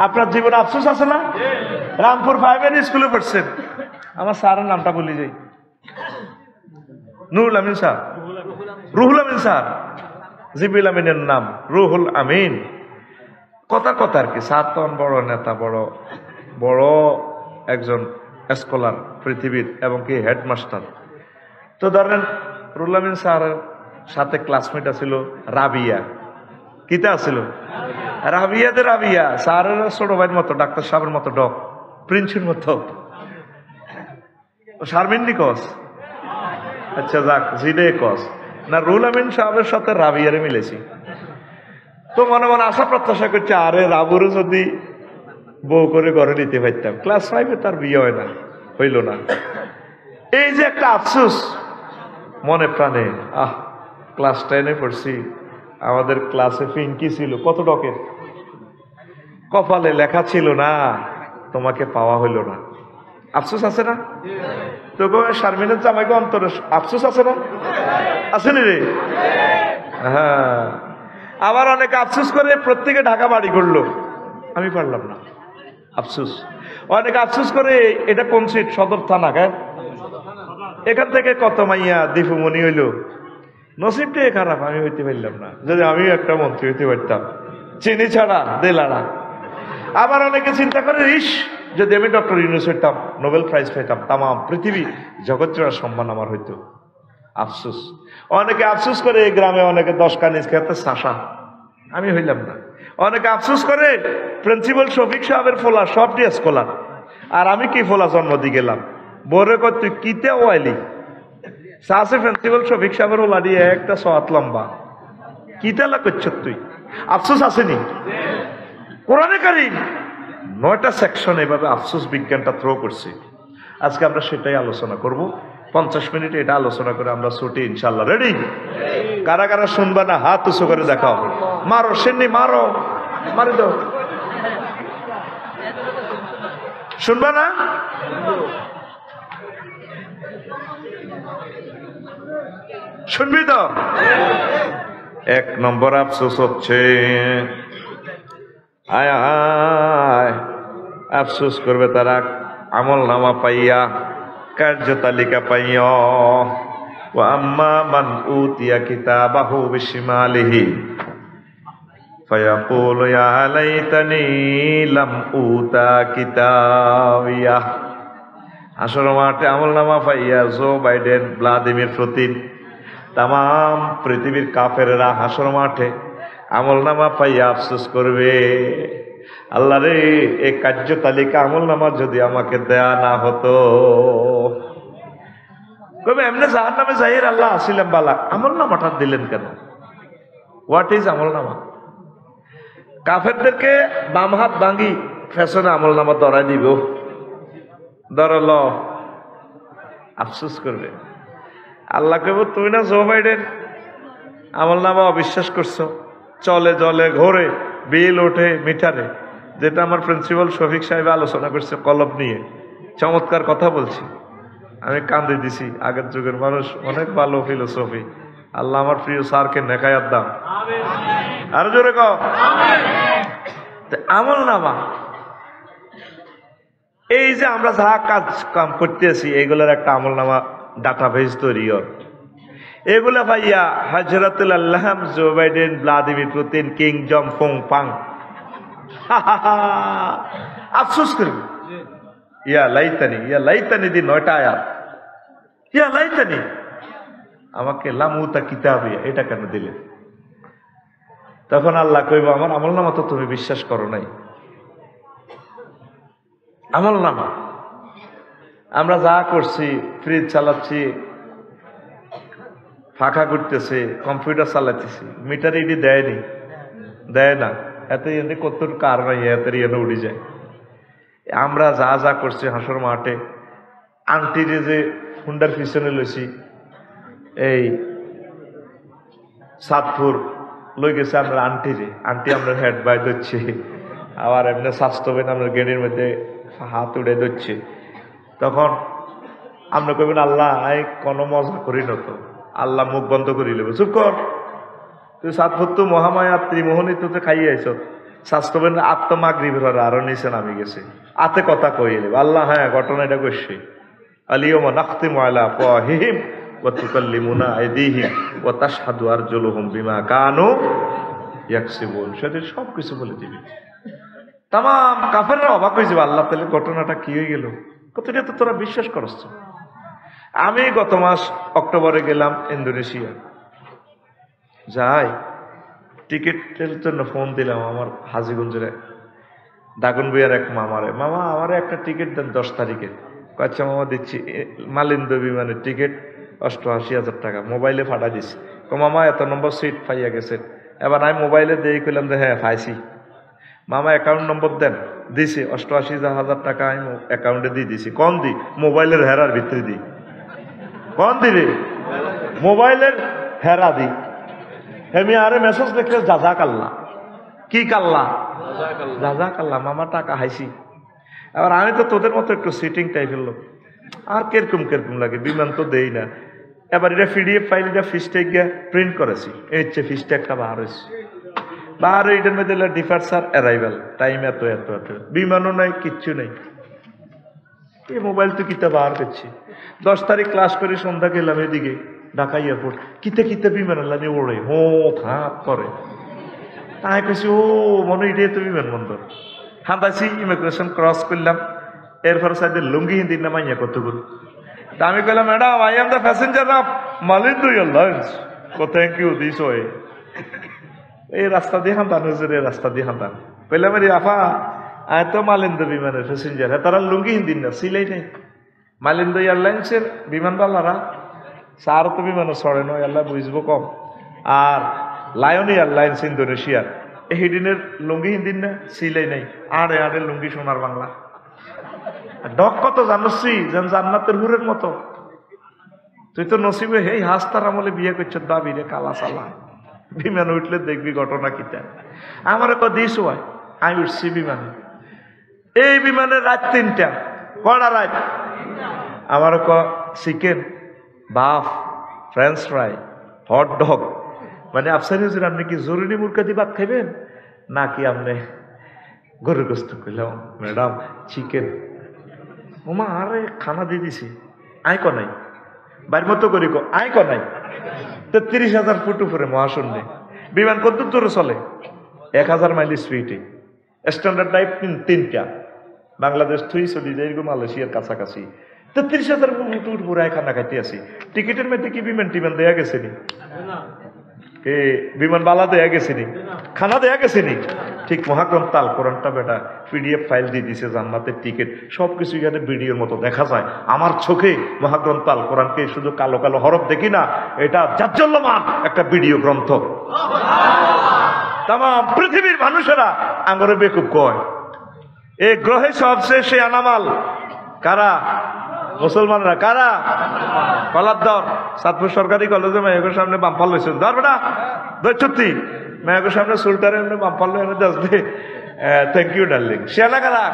আপনার জীবনে আফসোস আছে না রামপুর 5 স্কুলে পড়ছেন আমার স্যারের নামটা বলি যাই নুরুল আমিন স্যার রুহুল আমিন স্যার জিবিল আমিনের নাম রুহুল আমিন কথা আর কি স্যার তো বড় নেতা বড় একজন স্কলার পৃথিবীর এবং কি হেডমাস্টার তো ধরেন রুহুল আমিন স্যারের সাথে ক্লাসমেট ছিল রাবিয়া কিতা আছিল রাবিয়া স্যারের ছোট ভাইয়ের মতো ডাক্তার সাহেবের মতো ডক প্রিন্সের মতো শারমিন নিকস আচ্ছা যাক জিডে কস না রুহুল আমিন সাহেবের সাথে রাবিয়ারে মিলেছি তো মনে মনে আশা প্রত্যাশা করছে আরে রাবুরে যদি বউ করে ঘরে নিতে পারতাম ক্লাস 5-এ তার বিয়ে হয় না হইল না এই যে একটা আফসোস মনে প্রাণে ক্লাস 10-এ পড়ছি আমাদের ক্লাসে পিঙ্কি ছিল কত ডকের কপালে লেখা ছিল না তোমাকে পাওয়া হইল না আফসোস আছে না তো শারমিনের জামাইকে অন্তরে আফসোস আছে না আছে রে হ্যাঁ আবার অনেক আফসোস করে প্রত্যেকে ঢাকা বাড়ি করলো আমি পারলাম না আফসোস অনেকে আফসোস করে এটা কোন সিট, সদর থানা কেন, এখান থেকে কত মাইয়া দীপুমণি হইল, নসিবটাই খারাপ, আমি হইতে পারলাম না, যদি আমি একটা মন্ত্রী হইতে পারতাম, চিনি ছাড়া দেলাড়া। আবার অনেকে চিন্তা করে, ইস যদি আমি ডক্টর ইউনূস হইতাম, নোবেল প্রাইজ পেতাম, তাম পৃথিবী জগৎ জোড়া সম্মান আমার হইতো। আফসোস, অনেকে আফসোস করে এই গ্রামে অনেকে 10 কানিজ খেতে শাসা, আমি হইলাম না। অনেকে আফসোস করে প্রিন্সিপাল শফিক সাহেবের ফোলা সব দিয়ে স্কলার, আর আমি কি ফোলা জন্ম দিয়ে গেলাম। বোরে কর তুই কিতে ওয়াইলি সাসে প্রিন্সিপাল শফিক সাহেবের ওলা দিয়ে একটা সওয়াত লম্বা, কিতালা করছ তুই, আফসোস আসেনি। কোরআনে কারীম 9টা সেকশন এভাবে আফসোস বিজ্ঞানটা থ্রো করছে। আজকে আমরা সেটাই আলোচনা করব। 50 মিনিট এটা আলোচনা করে আমরা ছুটি ইনশাল্লাহ। রেডি? কারা কারা শুনবা না হাত উঁচু করে দেখাও। মারো সেন্নি, মারো, মারি দাও। শুনবা না? শুনবি তো? 1 নম্বর আফসোস হচ্ছে, আয় আয় আফসোস করবে তারা আমল নামা পাইয়া, কার্য তালিকা পাইয়া। ওয়া আম্মা মান উতিয়া কিতাবাহু বিশিমালিহি ফায়াকুলু ইয়া লাইতানি লাম উতা কিতাবিয়া। আসর মাঠে আমল নামা পাইয়া জো বাইডেন, ভ্লাদিমির পুতিন, তাম পৃথিবীর কাফেরেরা হাসর মাঠে আমল নামা পাইয়া আফসোস করবে, আল্লাহ রে এই কার্য তালিকা আমল নামা যদি আমাকে দেয়া না হতো। কবে এমনি জাহান নামে যাইয়ের আল্লাহ আসিলাম বালা, আমল নামাটা দিলেন কেন? হোয়াট ইজ আমল নামা? কাফেরদেরকে বাম হাত ভাঙি ফ্যাশনে আমল নামা ধরাই দিব, ধরল, আফসোস করবে। আল্লাহ কইব তুমি না জো বাইডেন আমল নামা অবিশ্বাস করছো, চলে জলে ঘোরে বিল ওঠে মিটারে, যেটা আমার প্রিন্সিপাল শফিক সাহেব আলোচনা করছে কলব নিয়ে, চমৎকার কথা বলছি, আমি কান্দে দিছি। আগের যুগের মানুষ অনেক ভালো ফিলোসফি। আল্লাহ আমার প্রিয় স্যারকে নেকায়াত দাও, আরো জোরে কও। আমল নামা, এই যে আমরা যা কাজ কাম করতেছি এইগুলোর একটা আমল নামা ডাটাবেস তৈরি হয়। এগুলা ভাইয়া হযরতুল আল্লাহ জো বাইডেন, ভ্লাদিমির পুতিন, কিং জং ফং পাং আফসোস করবে, ইয়া লাইতানি দি 9টা আয়াত, ইয়া লাইতানি আমাকে লামুতা কিতাবিয়া এটা কেন দিলে? তখন আল্লাহ কইব আমার আমল নামা তো তুমি বিশ্বাস করো নাই। আমল নামা আমরা যা করছি, ফ্রিজ চালাচ্ছি, ফাঁকা করতেছে, কম্পিউটার চালাতেছি, মিটার এটি দেয়নি, দেয় না, এত এনে কত কার নাই, এত এনে উড়ে যায়। আমরা যা যা করছি হাসর মাঠে, আন্টিরে যে হুন্ডার পিছনে লইছি, এই সাতপুর লই গেছে আমরা আন্টিরে, আন্টি আমরা হেড বাই দিচ্ছি, আবার এমনি স্বাস্থ্যবেন আমরা গেড়ির মধ্যে হাত উড়ে দিচ্ছে। তখন আমরা কইবেন আল্লাহ কোনো মজা করি না তো, আল্লাহ মুখ বন্ধ করি নেবে, চুপ কর, তুই সাতপুর তো মহামায়া ত্রিমোহনী তো খাইয়ে আইস, স্বাস্থ্যবেন আত্মমাগরিবের আরো নিচে নামি গেছে, আতে কথা কইয়ে নেবে। আল্লাহ হ্যাঁ ঘটনা এটা করছে, আলিয়মা নাখতিমু আলা আফওয়াহিহিম ওয়া তুকাল্লিমুনা আইদিহিম ওয়া তাশহাদু আরজুলুহুম বিমা কানু ইয়াকসিবুন। সেটা সব কিছু বলে দিবি। তাম কাফেররা অবাক হয়ে যাবে, আল্লাহ তাহলে ঘটনাটা কি হয়ে গেল, কতটা তো তোরা বিশ্বাস করছ। আমি গত মাস অক্টোবরে গেলাম ইন্দোনেশিয়া, যাই টিকিটের জন্য ফোন দিলাম আমার হাজিগঞ্জের দাগনভূঞার এক মামারে, মামা আমারে একটা টিকিট দেন 10 তারিখে। আচ্ছা মামা দিচ্ছি। মালিন্দ বিমানের টিকিট 88,000 টাকা, মোবাইলে ফাটা দিছি। মামা এত নম্বর সিট পাইয়া গেছে। এবার আমি মোবাইলে দিয়ে কইলাম যে হ্যাঁ পাইছি। মামা অ্যাকাউন্ট নম্বর দেন, দিছি 88,000 টাকা আমি অ্যাকাউন্টে দিয়ে দিছি। কম দি মোবাইলের হেরার ভিতরে দিই, কম দিবে মোবাইলের হেরা দি। হেমি আরে মেসেজ দেখলে জাজা কাল্লা, কি কাল্লা, জাজা কাল্লা, মামা টাকা হাইছি। এবার আমি তো তোদের মতো একটু সিটিং টাইপের লোক, আর কিরকম কিরকম লাগে, বিমান তো দেই না। এবার এটা পিডিএফ ফাইল, এটা ফিসটেক গিয়ে প্রিন্ট করেছি, এই হচ্ছে ফিসটেকটা বার হয়েছে। বার এটার মধ্যে ডিপার্চার অ্যারাইভাল টাইম এত এত এত, বিমানও নাই কিচ্ছু নেই। এই মোবাইল তো কিতাব বার করছি 10 তারিখ ক্লাস করে সন্ধ্যা গেলাম এদিকে ঢাকা এয়ারপোর্ট কিতে বিমান নিয়ে ওড়ে হো খাপ করে তাই কেছি ও মনে এটাই তো বিমানবন্দর হাঁটাছি ইমিগ্রেশন ক্রস করলাম এরপর সাইডে লুঙ্গি হিন্দি না মাইয়া কতগুলো তা আমি কইলাম madam I am the passenger of Malindo airlines ও থ্যাংক ইউ দিস ওয়ে এই রাস্তা দিয়ে হাঁটান হুজুর এই রাস্তা দিয়ে হাঁটান কইলাম রে আফা আয় তো মালিন্দ্র বিমানের প্যাসেঞ্জার হ্যাঁ তারা লুঙ্গি হিন্দি না সিলাই নেই মালিন্দ্র এয়ারলাইন্সের বিমানওয়ালারা সার তো বিমানও ছড়ে নয় আল্লাহ বুঝবো কম আর লায়ন এয়ারলাইন্স ইন্দোনেশিয়ার এহিদিনের লুঙ্গি হিন্দিন না সিলাই নেই আড়ে আড়ে লুঙ্গি সোনার বাংলা ডক কত জানছি যেন জান্নাতের হুরের মতো তুই তো নসিবে হেই হাস্তার আমলে বিয়ে করছ দাবি রে কালা সালা বিমান উঠলে দেখবি ঘটনা কিটা আমার দিস হয় আমি উঠছি বিমানে এই বিমানে রাত 3টা কড়া রাত আমার চিকেন বাফ ফ্রেঞ্চ ফ্রাই হট ডগ মানে আফসারি হুজুর আপনি কি জরুরি মুরগা দিয়ে ভাত খাইবেন নাকি আপনি গরুর গোস্ত কইলাম ম্যাডাম চিকেন ওমা আরে খানা দিয়ে দিছি আয় ক নাই বাইর মতো করি আয় ক নাই 33,000 ফুট উপরে মহাশূন্যে বিমান কত দূরে চলে 1000 মাইল স্পিডে স্ট্যান্ডার্ড টাইপ 3টা বাংলাদেশ থুই চলি যায় এরকম মালয়েশিয়ার কাছাকাছি 33,000 ফুট উপরে খানা খাইতে আসি টিকিটের মধ্যে কি বিমান টিমান দেয়া গেছে নি বিমান বালা দেয়া গেছে নি খানা দেয়া গেছে নি ঠিক মহাগ্রন্থ আল কোরআনটা বেটা পিডিএফ ফাইল দিয়ে দিছে জান্নাতের টিকিট সবকিছু এখানে ভিডিওর মতো দেখা যায় আমার চোখে মহাগ্রন্থ আল কোরআনকে শুধু কালো কালো হরফ দেখি না এটা জাজ্জল্যমান একটা ভিডিও গ্রন্থ তাম পৃথিবীর মানুষেরা আঙ্গরে বেকুব কয় এই গ্রহে সবশেষে আনামাল কারা মুসলমানরা কারা কলার দর সাতপুর সরকারি কলেজে মেয়েগোর সামনে বাম্পাল লইছেন ধর বেটা দৈত্যি মেয়েগোর সামনে সুলটারে এমনি বাম্পাল লই দশ দে থ্যাংক ইউ ডার্লিং শিয়ানা কারা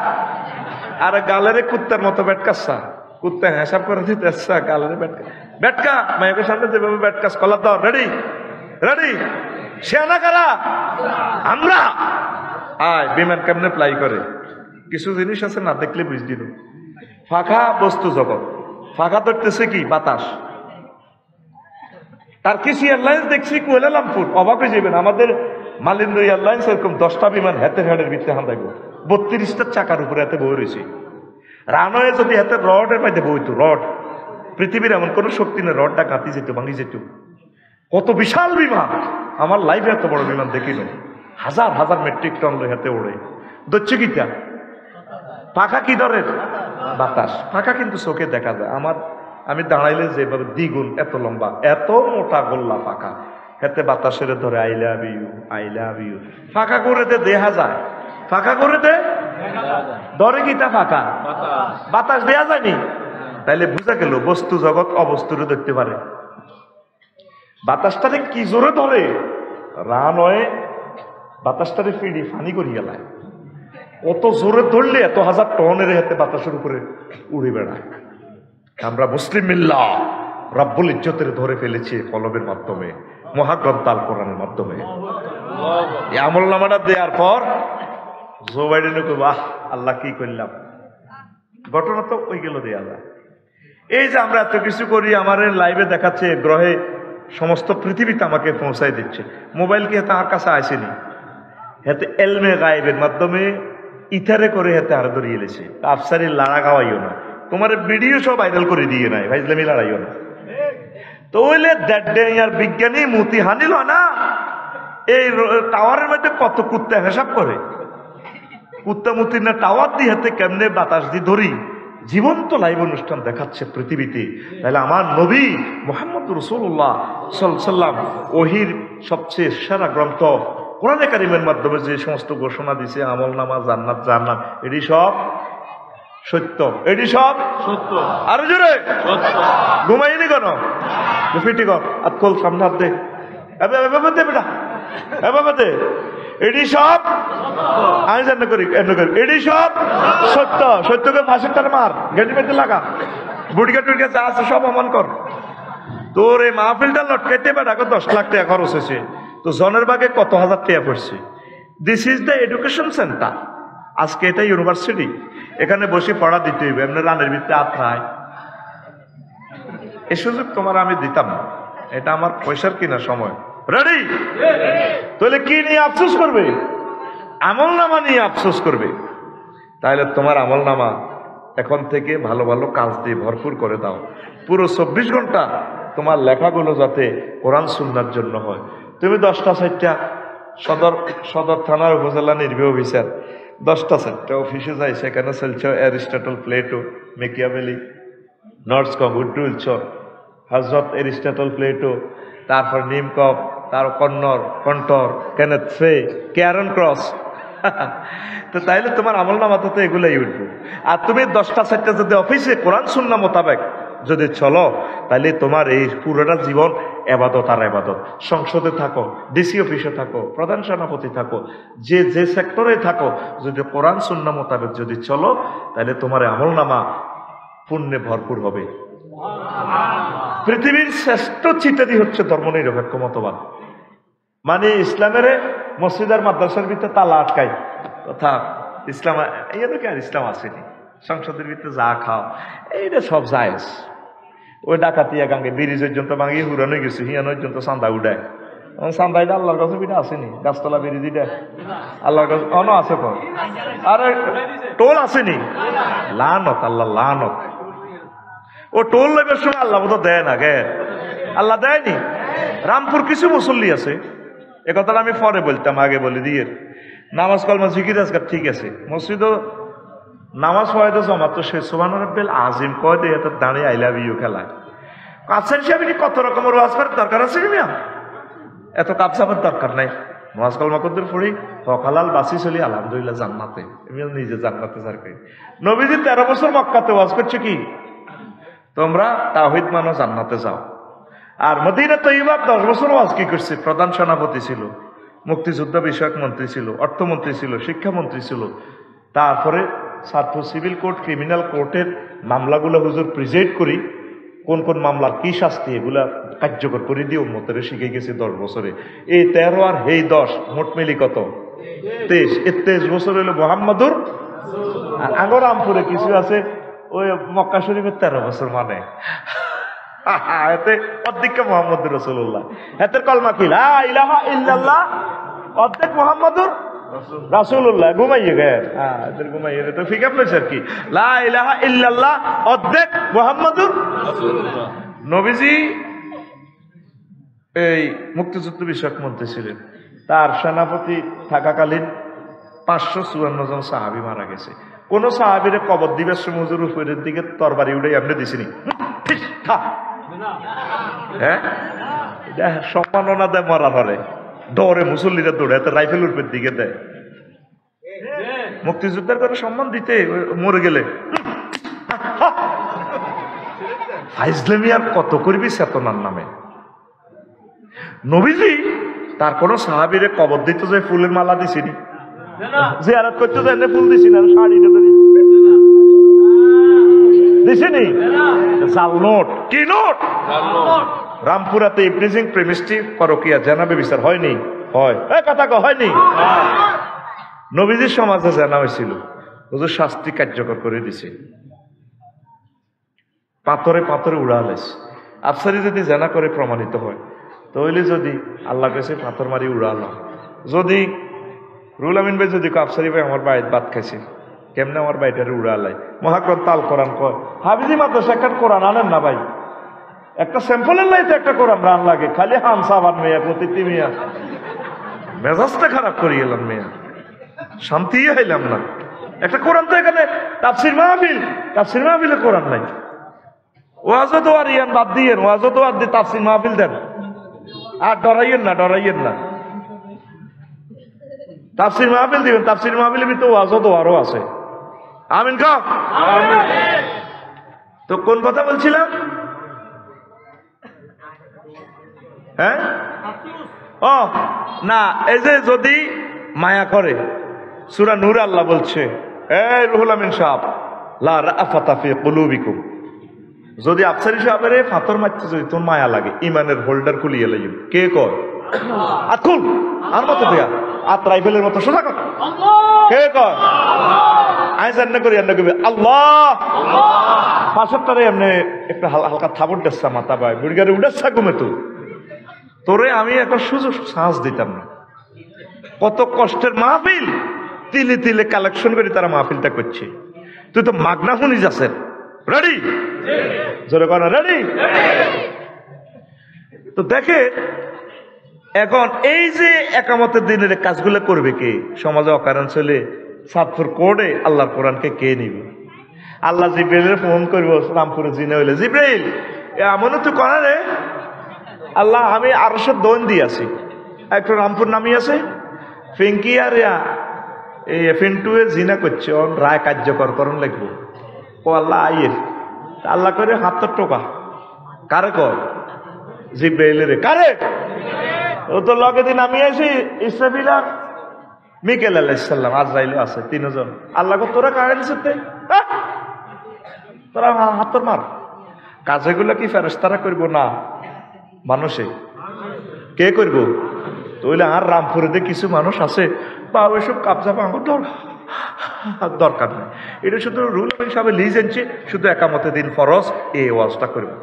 আর গালেরে কুত্তার মতো বেটকাচ্ছা কুত্তা হিসাব করে দিতে গালেরে বেটকা মেয়েগোর সামনে যেভাবে বেটকাস কলার দর রেডি রেডি শিয়ানা কারা আমরা আয় বিমান কেমনে ফ্লাই করে কিছু জিনিস আছে না দেখলে বুঝ দিল ফাঁকা বস্তু জগৎ ফাঁকা ধরতেছে কি বাতাস টার্কিশ এয়ারলাইন্স দেখছি কুয়ালালামপুর অবাক হয়ে যাবেন আমাদের মালিন্দ্র এয়ারলাইন্স এরকম 10টা বিমান হাতের হাড়ের ভিতরে হাঁদাইব 32টা চাকার উপরে হাতে বই রয়েছে রানওয়ে যদি হাতের রডের মধ্যে বইতো রড পৃথিবীর এমন কোনো শক্তি নেই রডটা কাঁতি যেত ভাঙি যেত কত বিশাল বিমান আমার লাইফে এত বড় বিমান দেখিল হাজার হাজার মেট্রিক টন লই হাতে ওড়ে দচ্ছে গীতা পাখা কি ধরে বাতাস ফাঁকা কিন্তু চোখে দেখা যায় আমি দাঁড়াইলে যেভাবে দ্বিগুণ এত লম্বা এত মোটা গোল্লা ফাঁকা হাতে বাতাসের ধরে আই লাভ ইউ ফাঁকা করে দেখা যায় ফাঁকা করে ধরে গীতা ফাঁকা বাতাস দেয়া যায়নি তাইলে বুঝা গেল বস্তু জগৎ অবস্তুরে ধরতে পারে বাতাসটারে কি জোরে ধরে রানওয়ে বাতাসটারে ফিডি ফানি করিয়া লায় অত জোরে ধরলে এত হাজার টনের হাতে বাতাসের উপরে উড়ে বেড়ায় আমরা মুসলিম মিল্লাহ রব্বুল ইজ্জতের ধরে ফেলেছি কলমের মাধ্যমে মহাগ্রন্থ আল কোরআনের মাধ্যমে এই আমলনামাটা দেওয়ার পর জো বাইডেনে কই বাহ আল্লাহ কি করলাম ঘটনা তো ওই গেল দেয়া যায় এই যে আমরা এত কিছু করি আমার লাইভে দেখাচ্ছে গ্রহে সমস্ত পৃথিবীতে আমাকে পৌঁছাই দিচ্ছে মোবাইল কি হাতে আমার কাছে আসেনি হাতে এলমে গায়েবের মাধ্যমে ইথারে করে হাতে আর ধরিয়ে এলেছে আফসারি লাড়া খাওয়াইও না তোমার ভিডিও সব ভাইরাল করে দিয়ে নাই ভাইজলামি লড়াইও না তো ওইলে আর বিজ্ঞানী মতি হানিল না এই টাওয়ারের মধ্যে কত কুত্তা হিসাব করে কুত্তা মুতির না টাওয়ার দিয়ে হাতে কেমনে বাতাস দিয়ে ধরি জীবন্ত লাইভ অনুষ্ঠান দেখাচ্ছে পৃথিবীতে তাহলে আমার নবী মুহাম্মদ রাসূলুল্লাহ সাল্লাল্লাহু আলাইহি ওয়াসাল্লাম ওহির সবচেয়ে সেরা গ্রন্থ কোরআনে কারিমের মাধ্যমে যে সমস্ত ঘোষণা দিছে আমলনামা জান্নাত জাহান্নাম এটি সব সত্য এটি সব সত্য আরো জোরে সত্য ঘুমাইনি কেন ফিটি কর আতকল সামনে হাত দে দে বেটা দে এটি সব আমি জানি করি এটি সব সত্য সত্যকে ফাঁসের তার মার গেটি মেতে লাগা বুড়িকা টুড়িকা যা আছে সব অমান কর তোর এই মাহফিলটা লটকাইতে বেটা 10 লাখ টাকা খরচ হয়েছে তো জনের বাগে কত হাজার টাকা পড়ছে this is the education centre আজকে এটা ইউনিভার্সিটি এখানে বসে পড়া দিতে হইবে, এমনি রানের ভিতরে আত্রায়। এই সুযোগ তোমার আমি দিতাম না, এটা আমার পয়সার কিনা সময়। রেডি? তাহলে কি নিয়ে আফসোস করবে? আমল নামা নিয়ে আফসোস করবে। তাহলে তোমার আমল নামা এখন থেকে ভালো ভালো কাজ দিয়ে ভরপুর করে দাও। পুরো 24 ঘন্টা তোমার লেখাগুলো যাতে কোরআন সুন্নাহর জন্য হয়। তুমি 10টা 4টা সদর থানার উপজেলা নির্বাহী অফিসার 10টা 4টা অফিসে যাই, সেখানে চলছ অ্যারিস্টটল, প্লেটো, মেকিয়াভেলি, নর্স কম উড্ডুলছ, হজরত অ্যারিস্টটল, প্লেটো, তারপর নিমকপ, তার কন্টর, কেনেথ ফে, ক্যারন ক্রস। তো তাইলে তোমার আমল নামাতে তো এগুলাই উঠবো। আর তুমি 10টা 4টা যদি অফিসে কোরআন সুন্নাহ মোতাবেক যদি চলো, তাহলে তোমার এই পুরোটা জীবন এবাদত আর এবাদত। সংসদে থাকো, ডিসি অফিসে থাকো, প্রধান সেনাপতি থাকো, যে যে সেক্টরে থাকো, যদি কোরআন সুন্নাহ মোতাবেক যদি চলো, তাহলে তোমার আমল নামা পুণ্যে ভরপুর হবে। পৃথিবীর শ্রেষ্ঠ চিটারি হচ্ছে ধর্মনিরপেক্ষ মতবাদ। মানে ইসলামের মসজিদ আর মাদ্রাসার ভিতরে তালা আটকায় কথা ইসলাম, এখানে কি আর ইসলাম আসেনি? সংসদের ভিতরে যা খাও এইটা সব জায়েজ। ওই ডাকাতিয়া গাঙ্গে ব্রিজ পর্যন্ত ভাঙিয়ে হুরানো গেছে, হিয়ান পর্যন্ত চান্দা উঠায়। চান্দা এটা আল্লাহর কাছে বিটা আসেনি, গাছতলা ব্রিজ এটা আল্লাহর কাছে অন আছে তো। আরে টোল আসেনি, লানত, আল্লাহ লানত। ও টোল লেবার সময় আল্লাহ বোধ দেয় না গে, আল্লাহ দেয়নি। রামপুর কিছু মুসল্লি আছে, এ কথাটা আমি পরে বলতাম, আগে বলে দিয়ে। নামাজ কলমা জিকির আজকাল ঠিক আছে, মসজিদও নামাজ পড়াইতে জমা তো সে সুবহান রাব্বিল আজিম কয় দিয়ে এত দাঁড়িয়ে আই লাভ ইউ খেলায়। কাপসান সাহেব কত রকমের ওয়াজ করার দরকার আছে কি মিয়া? এত কাপসাপের দরকার নাই। নামাজ কলমা কদ্দুর পড়ি, হকালাল বাসি চলি আলহামদুলিল্লাহ জান্নাতে। আমি নিজে জান্নাতে সারকে। নবীজি 13 বছর মক্কাতে ওয়াজ করছে কি তোমরা তাওহীদ মানো জান্নাতে যাও। আর মদিনা তৈয়বা 10 বছর ওয়াজ কি করছে? প্রধান সেনাপতি ছিল, মুক্তিযুদ্ধ বিষয়ক মন্ত্রী ছিল, অর্থমন্ত্রী ছিল, শিক্ষামন্ত্রী ছিল। তারপরে ছাত্র সিভিল কোর্ট, ক্রিমিনাল কোর্টের মামলাগুলো হুজুর প্রিজাইড করি, কোন কোন মামলার কি শাস্তি এগুলা কার্যকর করে দিয়ে উম্মতের শিখে গেছে 10 বছরে। এই 13 আর এই 10 মোট মিলি কত? 23। এই 23 বছর হলো মোহাম্মদুর। আর আগরামপুরে কিছু আছে ওই মক্কা শরীফের 13 বছর মানে এতে অর্ধেক মোহাম্মদুর রাসূলুল্লাহ। এতে কলমা কি লা ইলাহা ইল্লাল্লাহ, অর্ধেক মোহাম্মদুর রাসূলুল্লাহ। ঘুমাইয়ে গেছে, হ্যাঁ এদের ঘুমাইয়ে তো ঠিক আপনার আর কি লা ইলাহা ইল্লাল্লাহ, অর্ধেক মোহাম্মদুর রাসূলুল্লাহ। নবীজি এই মুক্তিযুদ্ধ বিষয়ক মন্ত্রী ছিলেন, তার সেনাপতি থাকাকালীন 554 জন সাহাবী মারা গেছে। কোন সাহাবীরে কবর দিবের সময় হুজুর উপরের দিকে তরবারি উড়ে এমনি দিছিনি, হ্যাঁ সম্মাননা দেয় মরার হরে দৌড়ে, মুসল্লিরা দৌড়ে এত রাইফেল উপরের দিকে দেয়। মুক্তিযুদ্ধের করে সম্মান দিতে মরে গেলে ইসলামী আর কত করবি চেতনার নামে। নবীজি তার কোন সাহাবীরে কবর দিতে যে ফুলের মালা দিছিনি, জিয়ারত করতে যে ফুল দিছি না, শাড়িটা দিছিনি, জাল নোট। কি নোট? রামপুরাতে ইভনিং প্রেমিস্টিক পরকিয়া জানাবে বিচার হয়নি? হয়। কথা হয়নি? নবীজির সমাজে জানা হয়েছিল, হুজুর শাস্তি কার্যকর করে দিছে, পাথরে পাথরে উড়ালেছে। আফসারি যদি জানা করে প্রমাণিত হয় তাহলে যদি আল্লাহ কাছে পাথর মারি উড়ালাম। যদি রুল আমিন ভাই যদি আফসারি ভাই আমার বাড়িতে ভাত খাইছে, কেমনে আমার বাড়িটারে উড়ালাই? মহাকরণ তাল কোরআন কয়, হাফিজি মাদ্রাসা একটা কোরআন আনেন না ভাই, একটা স্যাম্পলের লাইতে একটা কোরআন রান লাগে, খালি হাম সাবান মেয়া প্রতিটি মেয়া মেজাজটা খারাপ করি এলাম মেয়া, শান্তি হইলাম না। একটা কোরআন তো এখানে তাফসির মাহফিলে কোরআন নাই। ওয়াজও তো আর ইয়ান বাদ দিয়েন, ওয়াজও তো আর দিয়ে তাফসির মাহফিল দেন। আর ডরাইয়েন না তাফসির মাহফিল দিবেন, তাফসির মাহফিলের ভিতরে ওয়াজও তো আরো আছে। আমিন কা। তো কোন কথা বলছিলাম? হ্যাঁ ও না, এই যে যদি মায়া করে, সূরা নূর আল্লাহ বলছে, এই রুহুল আমিন সাহেব লা রাফাতা ফি কুলুবিকুম, যদি আফসারি সাহেবের পাথর মারতে যদি তোর মায়া লাগে, ইমানের হোল্ডার খুলিয়ে লাইম। কে কয়? আকুল আর মতো দেয়া আত রাইফেলের মতো সোজা কর। কে কয়? আয় জান্না করি আন্না কবি আল্লাহ পাঁচটারে এমনি একটা হালকা থাবর দেচ্ছা মাথা ভাই বুড়িগারে উড়াচ্ছা ঘুমে তো তোরে আমি একটা সুযোগ সাহস দিতাম না। কত কষ্টের মাহফিল, তিলে তিলে কালেকশন করে তারা মাহফিলটা করছে। তুই তো মাগনা শুনি যাচ্ছেন। রেডি? জোরে করা রেডি? তো দেখে এখন এই যে একামতের দিনের কাজগুলো করবে কে? সমাজে অকারণ চলে সাতপুর কোর্টে আল্লাহর কোরআনকে কে নিবে? আল্লাহ জিব্রাইলের ফোন করবো রামপুরে জিনে হইলে, জিব্রাইল এমনও তুই করা রে আল্লাহ, আমি 800 দোন দিয়েছি, একটু রামপুর নামি আছে ফিঙ্কি আর এই ফিন্টু জিনা করছে, ওর রায় কার্যকর করণ লাগবো। ও আল্লাহ আইয়ের আল্লাহ করে 70 টাকা কারে কয়? জিব্রাইলের। কারে? ও তো লগে দিন আমি আছি ইসরাফিল আর মিকাইল আলাইহিস সালাম, আজরাইলও আছে, 3 জন। আল্লাহ কো তোরা কারে দিতে? তোরা হাতর মার। কাজেগুলো কি ফেরেশতারা করবো না মানুষে? কে করবো? তাহলে আর রামপুরে কিছু মানুষ আছে বা ওইসব কাবজা ভাঙার দরকার নেই। এটা শুধু রুল হিসাবে লিজ আনছে, শুধু একামতে দিন ফরজ এই ওয়াজটা করবো।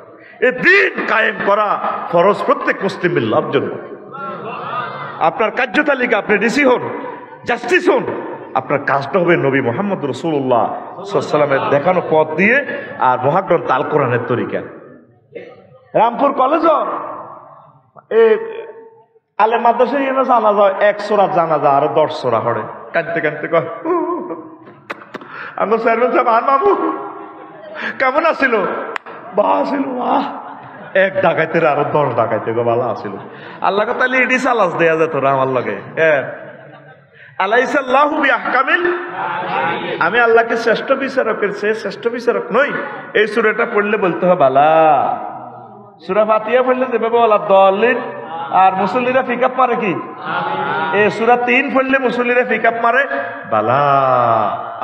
এই দিন কায়েম করা ফরজ প্রত্যেক মুসলিম মিল্লার জন্য। আপনার কার্যতালিকা আপনি ডিসি হন, জাস্টিস হন, আপনার কাজটা হবে নবী মুহাম্মদ রাসূলুল্লাহ সাল্লাল্লাহু আলাইহি ওয়াসাল্লামের দেখানো পথ দিয়ে আর মহাগ্রন্থ আল কোরআনের তরিকা। রামপুর কলেজ আলে মাদ্রাসা জানা যায় 1 সূরা জানা যায় আর 10 সূরা হড়ে কাঁদতে কাঁদতে কয় আমার চেয়ারম্যান সাহেব আর মামু কেমন আছিল? বা আছিল বাহ, 1 ডাকাইতের আরো 10 ডাকাইতে গো ভালো আছিল। আল্লাহ তাআলা এডি সালাস দেয়া যেত না আমার লগে। আলাইসাল্লাহু বিআহকামিল, আমি আল্লাহকে শ্রেষ্ঠ বিচারকের চেয়ে শ্রেষ্ঠ বিচারক নই। এই সূরাটা পড়লে বলতে হবে বালা। সূরা ফাতিহা পড়লে যেভাবে বলা দলিল আর মুসল্লিরা পিকআপ মারে কি? এই সূরা 3 পড়লে মুসল্লিরা পিকআপ মারে বালা।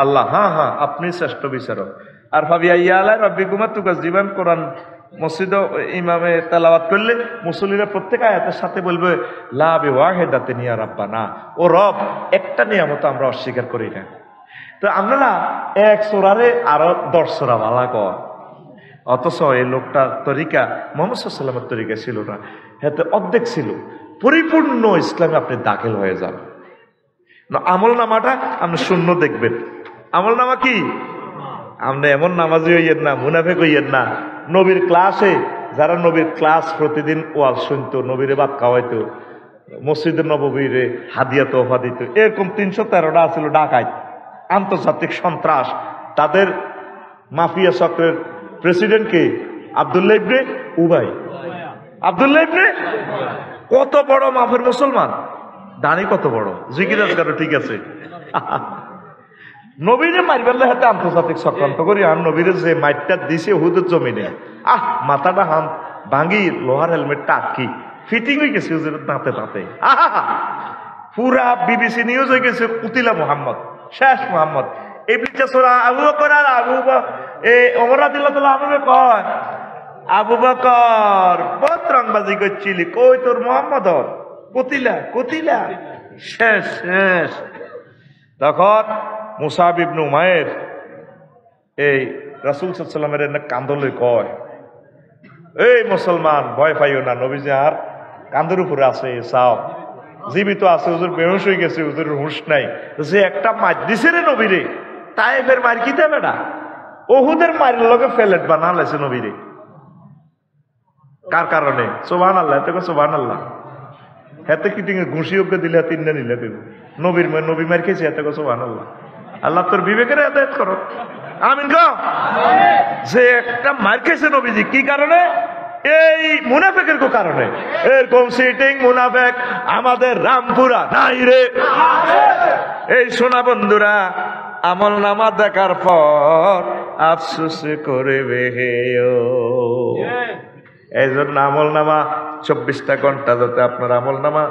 আল্লাহ হ্যাঁ হ্যাঁ আপনি শ্রেষ্ঠ বিচারক। আর ফাবিআইয়া আলা রাব্বিকুমা তুকাজ্জিবান, কোরআন মসজিদ ইমামে তেলাওয়াত করলে মুসল্লিরা প্রত্যেক আয়াতের সাথে বলবে লা বিওয়াহিদাতিন ইয়া রাব্বানা, ও রব একটা নিয়ামত আমরা অস্বীকার করি না। তো আমরা 1 সূরারে আরো 10 সূরা বালা কর। অথচ এই লোকটা তরিকা মুহাম্মদ সাল্লাল্লাহু আলাইহি ওয়াসাল্লামের তরিকা ছিল না, এতে অর্ধেক ছিল। পরিপূর্ণ ইসলামে আপনি দাখিল হয়ে যান। আমল নামাটা আপনি শূন্য দেখবেন। আমল নামা কি? আপনি এমন নামাজি হইয়েন না, মুনাফিক হইয়েন না। নবীর ক্লাসে যারা নবীর ক্লাস প্রতিদিন ওয়াজ শুনতো, নবীরে ভাত খাওয়াইতো, মসজিদে নববীরে হাদিয়া তোহফা দিত, এরকম 313টা ছিল ডাকাত, আন্তর্জাতিক সন্ত্রাস। তাদের মাফিয়া চক্রের প্রেসিডেন্ট কে? আব্দুল্লাহ ইবনে উবাই। আব্দুল্লাহ ইবনে কত বড় মাফের মুসলমান, দাঁড়ি কত বড়, জিকির আজকারও ঠিক আছে। নবীরে মারবেলা হাতে আন্তর্জাতিক চক্রান্ত করি, আর নবীরে যে মাইটটা দিছে হুদের জমিনে, মাথাটা হাম ভাঙি, লোহার হেলমেটটা আটকি ফিটিং হয়ে গেছে দাঁতে দাঁতে। পুরা বিবিসি নিউজ হয়ে গেছে কুতিলা মোহাম্মদ, শেষ মোহাম্মদ। আবু বকর আর ওমর রাদিয়াল্লাহু আনহু কয়, আবু বকর বহুত রংবাজি করছিলি, কই তোর মোহাম্মদ কুতিলা কুতিলা শেষ শেষ। তখন মুসাব ইবনে উমাইর এই রাসূল সাল্লাল্লাহু আলাইহি ওয়াসাল্লামের কান্দলে কয়, এই মুসলমান ভয় পাইও না, নবীজি আর কান্দের উপরে আছে, চাও জীবিত আছে, হুজুর বেহুশ হয়ে গেছে, হুজুরের হুঁশ নাই। যে একটা মার দিছে রে নবীরে, তাইফের মার কি দেবে না, ওহুদের মারের লগে ফেলেট বানালেছে নবীরে। কার কারণে? সুবহানাল্লাহ, এতে সুবহানাল্লাহ। হাতে কিটিং ঘুষি ওকে দিলে তিনটা নিলে নবীর নবী মার খেয়েছে, এতে সুবহানাল্লাহ। আল্লাহ তোর বিবেকের হেদায়েত করো, আমিন গো। যে একটা মার খেয়েছে নবীজি, কি কারণে? এই মুনাফেকের কারণে। এরকম সিটিং মুনাফেক আমাদের রামপুরা নাই রে। এই সোনা বন্ধুরা, আমল নামা দেখার পর আফসোস করবে এই জন্য আমল নামা 24টা ঘন্টা যাতে আপনার আমল নামা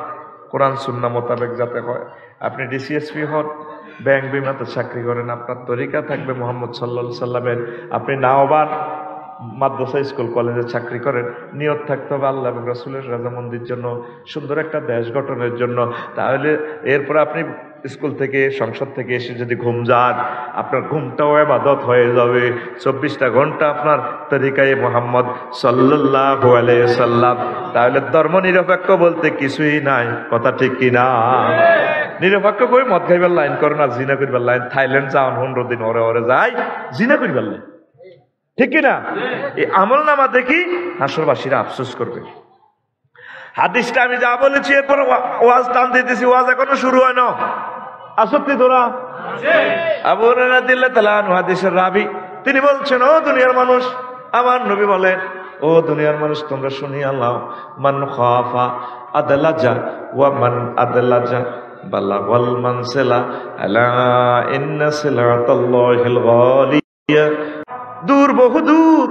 কোরআন সুন্নাহ মোতাবেক যাতে হয়। আপনি ডিসিএসপি হন, ব্যাংক বিমাতে চাকরি করেন, আপনার তরিকা থাকবে মুহাম্মদ সাল্লাল্লাহু আলাইহি সাল্লামের। আপনি নাওবান মাদ্রাসা স্কুল কলেজে চাকরি করেন, নিয়ত থাকতে হবে আল্লাহ এবং রাসূলের রাজামন্দির জন্য, সুন্দর একটা দেশ গঠনের জন্য। তাহলে এরপর আপনি স্কুল থেকে সংসদ থেকে এসে যদি ঘুম যান, আপনার ঘুমটাও ইবাদত হয়ে যাবে। 24টা ঘন্টা আপনার তরিকায়ে মুহাম্মদ সাল্লাল্লাহু আলাইহি সাল্লাম। তাহলে ধর্ম নিরপেক্ষ বলতে কিছুই নাই, কথা ঠিক কিনা? নিরপেক্ষ কই মদ খাইবার লাইন করে না, জিনা করিবার লাইন। থাইল্যান্ড যাওয়ান 15 দিন ওরে ওরে যায় জিনা করিবার লাইন, ঠিক কিনা? এই আমল নামা দেখি হাসরবাসীরা আফসোস করবে। হাদিসটা আমি যা বলেছি এরপর ওয়াজ টান দিতেছি, ওয়াজ এখনো শুরু হয় না। আসক্তি তোরা আবু হুরায়রা রাদিয়াল্লাহু তাআলা আনহু হাদিসের রাবী, তিনি বলছেন, ও দুনিয়ার মানুষ, আমার নবী বলেন, ও দুনিয়ার মানুষ তোমরা শুনিয়া নাও, মান খাফা আদলাজা ওয়া মান আদলাজা বালাগাল মানসিলা আলা ইন্না সিলাতাল্লাহিল গালিয়া। দূর, বহু দূর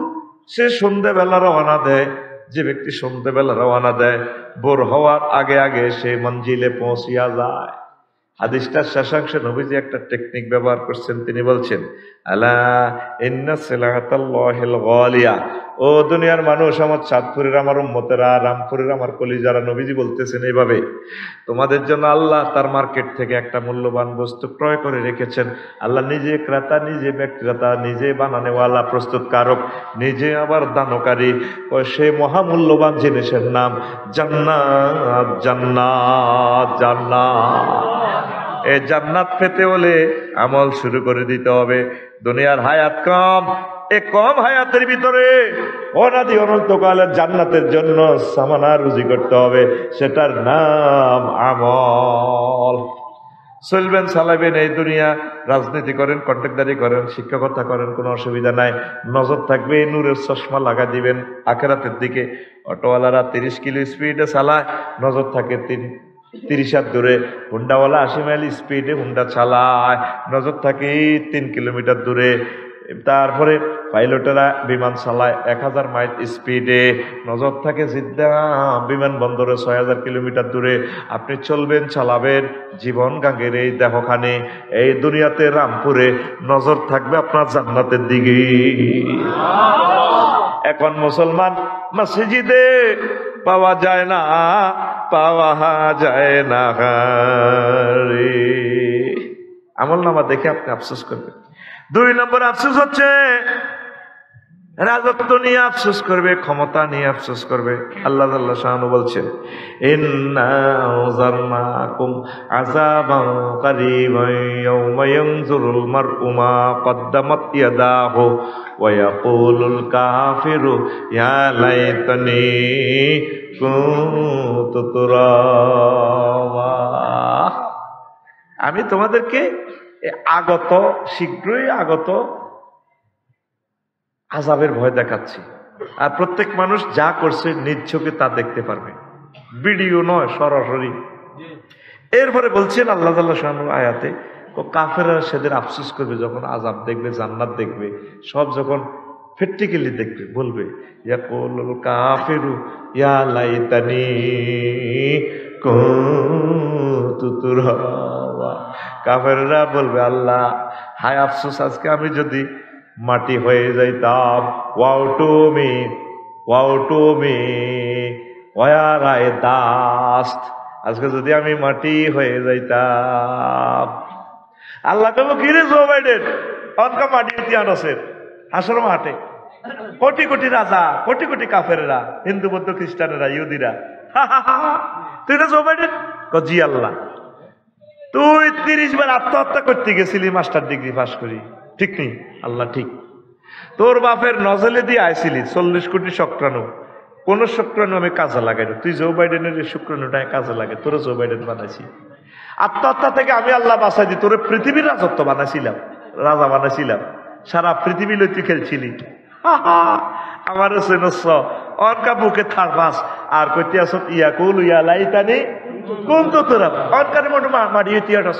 সে সন্ধ্যাবেলা রওনা দেয়। যে ব্যক্তি সন্ধ্যাবেলা রওনা দেয়, ভোর হওয়ার আগে আগে সে মঞ্জিলে পৌঁছিয়া যায়। হাদিসটার শেষাংশে নবীজি একটা টেকনিক ব্যবহার করছেন, তিনি বলছেন, আলা ইন্না সিলাতাল্লাহিল গালিয়া। ও দুনিয়ার মানুষ, আমার চাঁদপুরের আমার উম্মতেরা, রামপুরের আমার কলিজারা, নবীজি বলতেছেন এইভাবে, তোমাদের জন্য আল্লাহ তার মার্কেট থেকে একটা মূল্যবান বস্তু ক্রয় করে রেখেছেন। আল্লাহ নিজে ক্রেতা, নিজে বিক্রেতা, নিজে বানানেওয়ালা, প্রস্তুতকারক, নিজে আবার দানকারী। সেই মহামূল্যবান জিনিসের নাম জান্নাত। জান্নাত, জান্নাত। এই জান্নাত পেতে হলে আমল শুরু করে দিতে হবে। দুনিয়ার হায়াত কম, এ কম হায়াতের ভিতরে অনাদি অনন্তকালের জান্নাতের জন্য সামানা রুজি করতে হবে, সেটার নাম আমল। চলবেন, চালাবেন এই দুনিয়া, রাজনীতি করেন, কন্ট্রাক্টদারি করেন, শিক্ষকতা করেন, কোনো অসুবিধা নাই। নজর থাকবে, নূরের চশমা লাগা দিবেন আখিরাতের দিকে। অটোওয়ালারা 30 কিলো স্পিডে চালায়, নজর থাকে 30 হাত দূরে। হুন্ডাওয়ালা 80 মাইল স্পিডে হুন্ডা চালায়, নজর থাকে 3 কিলোমিটার দূরে। তারপরে পাইলটেরা বিমান চালায় 1000 মাইল স্পিডে, নজর থাকে জিদ্দা বিমানবন্দরে 6000 কিলোমিটার দূরে। আপনি চলবেন, চালাবেন জীবন গাঙ্গের এই দেহখানে, এই দুনিয়াতে রামপুরে, নজর থাকবে আপনার জান্নাতের দিকে। এখন মুসলমান মসজিদে পাওয়া যায় না, পাওয়া যায় না রে। আমল নামা দেখে আপনি আফসোস করবেন। 2 নম্বর আফসোস হচ্ছে রাজত্ব নিয়ে আফসোস করবে, ক্ষমতা নিয়ে আফসোস করবে। আল্লাহ তাআলা শানু বলছেন, ইন্না আযরনাকুম আযাবান কারীবান ইয়াওমা ইয়ানজুরুল মার'উ মা কদ্দামাত ইয়াদাহু ওয়া ইয়াকুলুল কাফিরু ইয়া লাইতানি কুনতু তুরাবা। আমি তোমাদেরকে আগত, শীঘ্রই আগত আযাবের ভয় দেখাচ্ছি। আর প্রত্যেক মানুষ যা করছে নিজ চোখে তা দেখতে পারবে, ভিডিও নয়, সরাসরি। এরপরে বলছেন আল্লাহ তাআলা শানু আয়াতে, কাফেররা সেদিন আফসোস করবে যখন আযাব দেখবে, জান্নাত দেখবে, সব যখন প্র্যাকটিক্যালি দেখবে, বলবে ইয়াকুলুল কাফিরু ইয়া লাইতানি কুনতু তুরাবা। কাফেররা বলবে, আল্লাহ হায় আফসোস, আজকে আমি যদি মাটি হয়ে যাইতাম। Woe two me, woe two me, were I dust. আজকে যদি আমি মাটি হয়ে যাইতাম। আল্লাহ কেন কিরে জো বাইডেন অনকা মাটি ইতিহাস আছে হাসর মাঠে, কোটি কোটি রাজা, কোটি কোটি কাফেররা, হিন্দু বৌদ্ধ খ্রিস্টানেরা, ইহুদিরা, তুই না জো বাইডেন? জি আল্লাহ। তুই 30 বার আত্মহত্যা করতে গেছিলি মাস্টার ডিগ্রি পাস করি, ঠিক নেই? আল্লাহ ঠিক। তোর বাপের নজলে দিয়ে আইছিলি 40 কোটি শুক্রাণু, কোন শুক্রাণু আমি কাজে লাগাই না। তুই জো বাইডেনের শুক্রাণুটাই কাজে লাগে, তোরা জো বাইডেন বানাইছি। আত্মহত্যা থেকে আমি আল্লাহ বাঁচাই দি, তোরে পৃথিবীর রাজত্ব বানাইছিলাম, রাজা বানাইছিলাম, সারা পৃথিবী লই তুই খেলছিলি। আমার অনকা বুকে থাকবাস আর কইতে আস ইয়া কুল ইয়া লাইতানি কুনতু তুরাব। অনকারে মোট মারি ইতিহাস।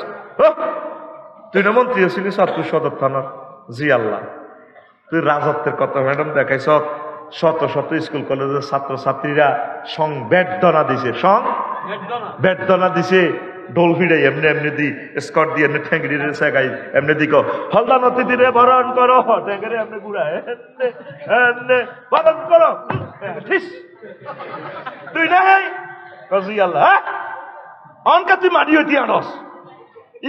তুই না মন্ত্রী ছিলি চাঁদপুর সদর থানার? জি আল্লাহ। তুই রাজত্বের কথা ম্যাডাম দেখাইছ, শত শত স্কুল কলেজের ছাত্র ছাত্রীরা বেদনা দিছে, বেদনা দিছে। ঢোল ফিরাই এমনি এমনি দি স্কট দিয়ে এমনি ঠ্যাঙ্গি শেখাই এমনি দিক হলদা নদীতে বরণ করো ঠ্যাঙ্গি এমনি ঘুরায় এমনি বরণ করো তুই নাই কসি আল্লাহ অনকা তুই মারি হইতি আনস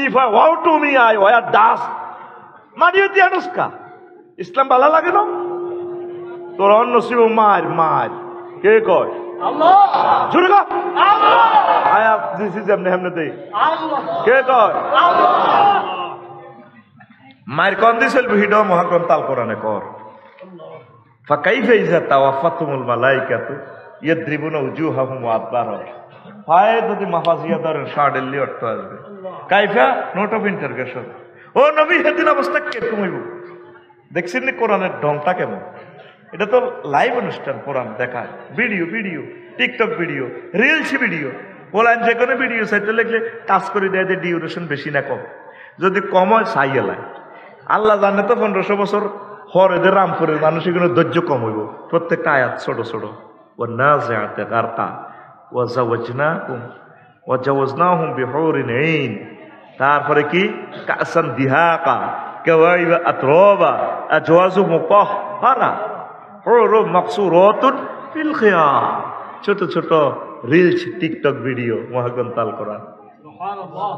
ইফ আই ওয়াও টু মি আই ওয়ার দাস মারি হইতি আনস কা ইসলাম ভালো লাগে না তোর অন্য শিব মার মার কে কয় আল্লাহ জোরে কর আল্লাহ আয়াত দিছি যেমনে হেমনে দেই আল্লাহ কে কয় আল্লাহ মার কোন দিছিল ভিডিও মহাগ্রন্থ আল কোরআনে কর ফাকাইফা ইযা তাওয়াফাতুমুল মালাইকাতু ইয়াদরিবুনা উজুহাহুম ওয়া আদবারহুম পায়ে যদি মাফাজিয়া ধরেন শার্ডেলি অর্থ আসবে কাইফা নোট অফ ইন্টারগেশন ও নবী হেদিন অবস্থা কে তুমিব দেখছেন নি কোরআনের ঢংটা কেমন এটা তো লাইভ অনুষ্ঠান কোরআন দেখায় video video TikTok video reels video বলেন যে কোনো ভিডিও সাইতে লিখলে কাজ করে দেয় যে ডিউরেশন বেশি না কম যদি কম হয় সাইয়ে লাগে আল্লাহ জানে তো 1500 বছর হর এদের রামপুরের মানুষ এগুলো ধৈর্য কম হইব প্রত্যেকটা আয়াত ছোট ছোট ও না যাতে গারকা ও জাওয়াজনাকুম ও জাওয়াজনাহুম বিহুরিন আইন তারপরে কি কাসান দিহাকা কাওয়াইবা আতরাবা আজওয়াজু মুতাহহারা হুরুম মাকসুরাতুন ফিল খিয়াম ছোট ছোট রিলস টিকটক ভিডিও মহাগ্রন্থ আল কোরআন সুবহানাল্লাহ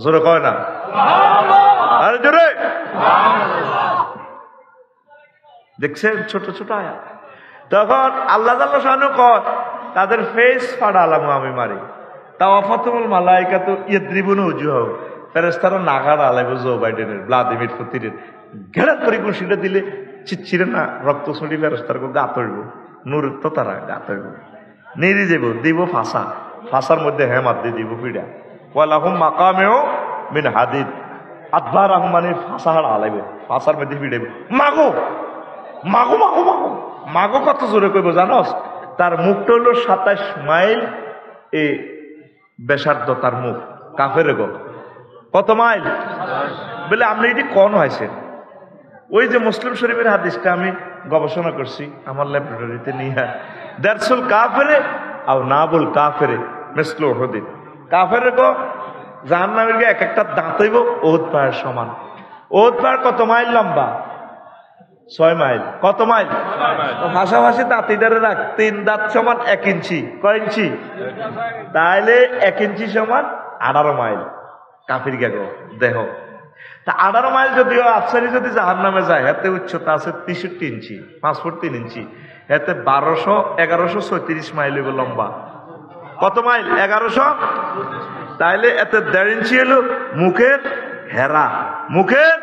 জোরে কয় না সুবহানাল্লাহ আরে জোরে সুবহানাল্লাহ দেখছেন ছোট ছোট আয়াত তখন আল্লাহ তাআলা শানু কয় তাদের ফেস ফাড়ালাম আমি মারি তাওয়াফাতুল মালাইকাতু ইয়াদরিবুনা উজুহাহুম ফেরেশতারা নাগার আলাইব জো বাইডেনের ভ্লাদিমির পুতিনের ঘেরাত করে ঘুষিটা দিলে চিচ্ছিরে না রক্ত ছড়ি ফেরেশতার গো গাত হইব নূর তো তারা গাত হইব নিরি যাব দিব ফাঁসা ফাঁসার মধ্যে হেমাত দিয়ে দিব পিড়া ওয়ালাহুম মাকামেও মিন হাদিদ আদবারাহুম মানে ফাঁসা হাড় আলাইব ফাঁসার মধ্যে পিড়াইব মাগো মাগো মাগো মাগো মাগো কত জোরে কইব জানোস তার মুখটা হলো 27 মাইল এ বেসার্ধ তার মুখ কাফের গো কত মাইল বলে আপনি এটি কোন হয়েছে ওই যে মুসলিম শরীফের হাদিসটা আমি গবেষণা করছি আমার ল্যাবরেটরিতে নিয়ে দারসুল কাফেরে আর নাবুল কাফেরে মিসলু উহুদিন কাফের গো জাহান্নামের এক একটা দাঁত হইব ওহদ পাহাড়ের সমান ওহদ পাহাড় কত মাইল লম্বা 6 মাইল কত মাইল ভাষাভাষী দাঁতিদারে রাখ 3 দাঁত সমান 1 ইঞ্চি কয় ইঞ্চি তাহলে 1 ইঞ্চি সমান 18 মাইল কাফির গেগো দেহ তা 18 মাইল যদিও আফসারি যদি জাহান্নামে যায় এতে উচ্চতা আছে 63 ইঞ্চি 5 ফুট 3 ইঞ্চি এতে 1136 মাইল হইব লম্বা কত মাইল 1100 তাইলে এতে 1.5 ইঞ্চি হলো মুখের হেরা মুখের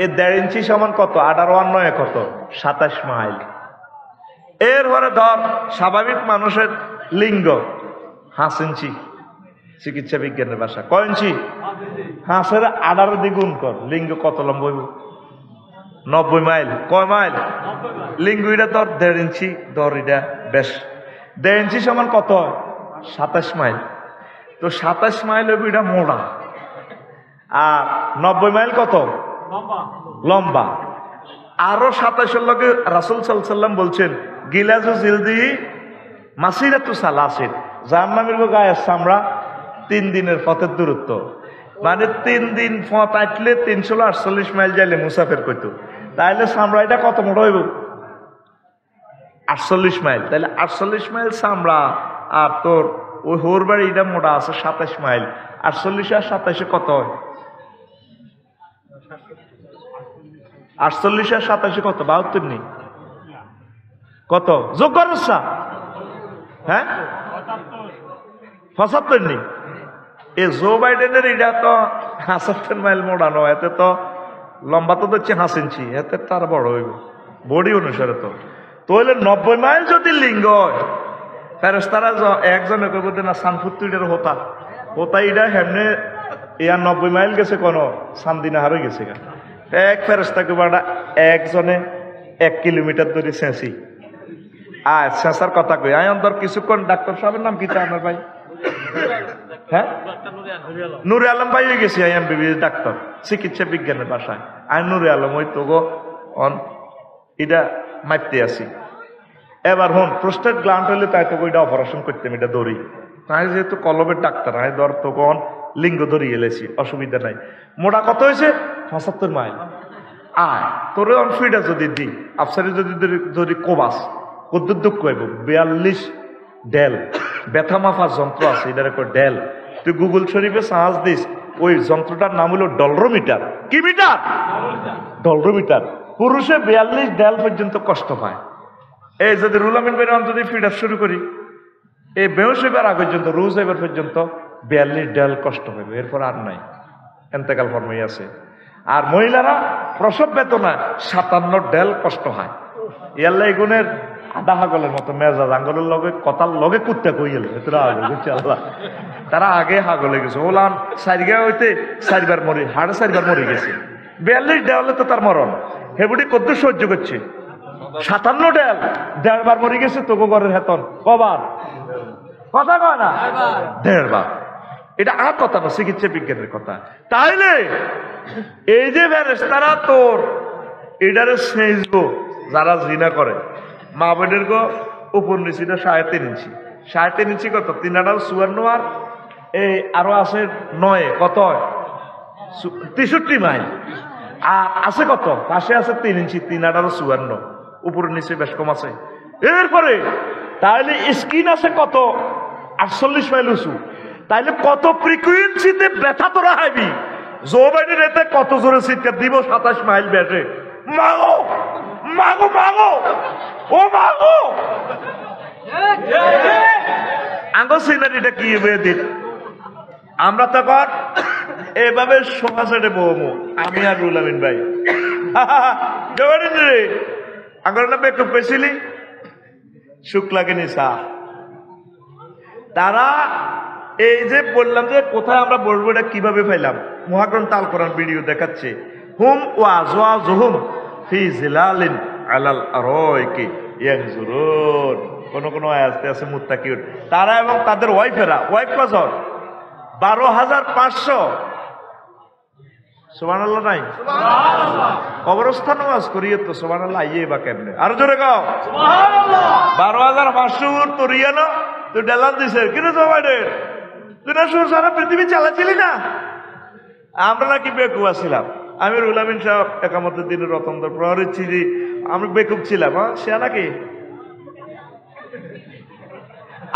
এই 1.5 ইঞ্চি সমান কত 18 আর 9 কত 27 মাইল এরপরে ধর স্বাভাবিক মানুষের লিঙ্গ 5 ইঞ্চি চিকিৎসা বিজ্ঞানের ভাষা কয় ইঞ্চি হাঁসের 18 দ্বিগুণ কর লিঙ্গ কত লম্বা হইব 90 মাইল কয় মাইল লিঙ্গ এটা ধর 1.5 ইঞ্চি ধর এটা বেশ 1.5 ইঞ্চি সমান কত 27 মাইল তো 27 মাইল হইব এটা মোড়া আর 90 মাইল কত লম্বা আরো 27 লগে রাসূল সাল্লাল্লাহু আলাইহি ওয়াসাল্লাম বলছেন গিলাজু জিলদি মাসিরাতু সালাসিন জাহান্নামের গায়ের চামড়া 3 দিনের পথের দূরত্ব মানে 3 দিন পথ আটলে 348 মাইল যাইলে মুসাফির কইতো তাইলে চামড়া এটা কত মোটা হইব 48 মাইল তাইলে 48 মাইল চামড়া আর তোর ওই হোর বাড়ি এটা মোটা আছে 27 মাইল 48 আর 27 কত হয় 48 আর 27 কত 72 নেই কত যোগ করছ হ্যাঁ 75 নেই এ জো বাইডেনের এটা তো 75 মাইল মোড়ানো এতে তো লম্বা তো হচ্ছে 5 ইঞ্চি এতে তার বড় হইব বডি অনুসারে তো হইলে 90 মাইল যদি লিঙ্গ হয় ফেরেশতারা একজনে কইব না সানফুত্তুইটার হতা হতা এটা হেমনে ইয়া 90 মাইল গেছে কোন সান্দিনা হারে গেছে এক ফেরেশতা কইবাটা একজনে 1 কিলোমিটার ধরে সেঁসি আয় সেঁসার কথা কই আয় অন্তর কিছুক্ষণ ডাক্তার সাহেবের নাম কি আমার ভাই হ্যাঁ নুরে আলম ভাই হয়ে গেছি আইএম বিবি ডাক্তার চিকিৎসা বিজ্ঞানের ভাষায় আই নুরে আলম ওই তো গো এটা মারতে আসি এবার হন প্রোস্টেট গ্ল্যান্ড হইলে তাই তো এটা অপারেশন করতাম এটা দড়ি তাই যেহেতু কলমের ডাক্তার আমি ধর তখন লিঙ্গ ধরিয়ে এলেছি, অসুবিধা নাই। মোটা কত হয়েছে? 75 মাইল। আয় তোরে অনফিটা যদি দিই, আফসারি যদি যদি কোবাস কদ্দুর দুঃখ হইব। 42 ডেল ব্যথা মাফার যন্ত্র আছে, এটার একটা ডেল। তুই গুগল শরীফে সার্চ দিস, ওই যন্ত্রটার নাম হলো ডলরোমিটার। কি মিটার? ডলরোমিটার। পুরুষে 42 ডেল পর্যন্ত কষ্ট পায়। এই যদি রুল আমিন ভাই যদি ফিডার শুরু করি, এই বেহস হইবার আগ পর্যন্ত, রোজ হইবার পর্যন্ত 42 ডেল কষ্ট পাইবে, এরপর আর নাই, এন্তেকাল ফর্মই আছে। আর মহিলারা প্রসব বেদনা 57 ডেল কষ্ট হয়। ইয়াল্লা এগুনের আধা হাগলের মতো মেজাজ আঙ্গলের লগে কথার লগে কুত্তা কইল এতটা আগল বুঝছে আল্লাহ। তারা আগে হাগলে গেছে, ওলান 4 হইতে 4বার মরি, 4.5 মরে গেছে। 42 ডেলে তো তার মরণ, হেবুটি কত সহ্য করছে? 57 ডেল, 1.5 বার মরে গেছে। তোকে ঘরের হেতন কবার? কথা কয় না, 1.5 বার। এটা আর কথা না, চিকিৎসা বিজ্ঞানের কথা। তাইলে এই যে ফেরেশতারা তোর এটারে স্নেহবো, যারা জিনা করে মা বোনের গো, উপর নিচিটা 3.5 ইঞ্চি। 3.5 ইঞ্চি কত? 3.54 আর এই আরো আছে 9, কত? 63 মাইল। আর আছে কত? পাশে আছে 3 ইঞ্চি, 3.54, উপর নিচে বেশ কম আছে। এরপরে তাহলে স্কিন আছে কত? 48 মাইল উঁচু। তাইলে কত ফ্রিকুয়েন্সিতে ব্যথা তোরা হাইবি? জো বাইডেন এতে কত জোরে চিৎকার দিব? 27 মাইল ব্যাটে। মাগো মাগো মাগো, ও মাগো। আঙ্গ সিনারিটা কি দিন? আমরা তখন এভাবে সোফা সেটে বমু, আমি আর রুল আমিন ভাই। রে আঙ্গর না বেকুব পেয়েছিলি, সুখ লাগেনি সা। তারা এই যে বললাম যে কোথায় আমরা বসবো, এটা কিভাবে পাইলাম? মহাগ্রন্থ আল কোরআন ভিডিও দেখাচ্ছে। হুম ওয়া আজওয়াজুহুম ফি জিলালিন আলাল আরাইকি ইয়ানজুরুন। কোন কোন আয়াতে আছে মুত্তাকিউন। তারা এবং তাদের ওয়াইফেরা, ওয়াইফ কজন? 12,500। সুবহানাল্লাহ নাই? সুবহানাল্লাহ। কবরস্থান ওয়াজ করিয়ে তো সুবহানাল্লাহ আইয়ে বা কেমনে? আর জোরে গাও সুবহানাল্লাহ। 12,500 তো রিয়ানো তুই ডেলার দিছে কিরে জমাইডে? তুই না সারা পৃথিবী চালাচ্ছিলি না? আমরা নাকি বেকুব ছিলাম। আমি রুল আমিন সাহেব একামতের দিনের রতনদর প্রহরী ছিলি, আমি বেকুব ছিলাম। সে নাকি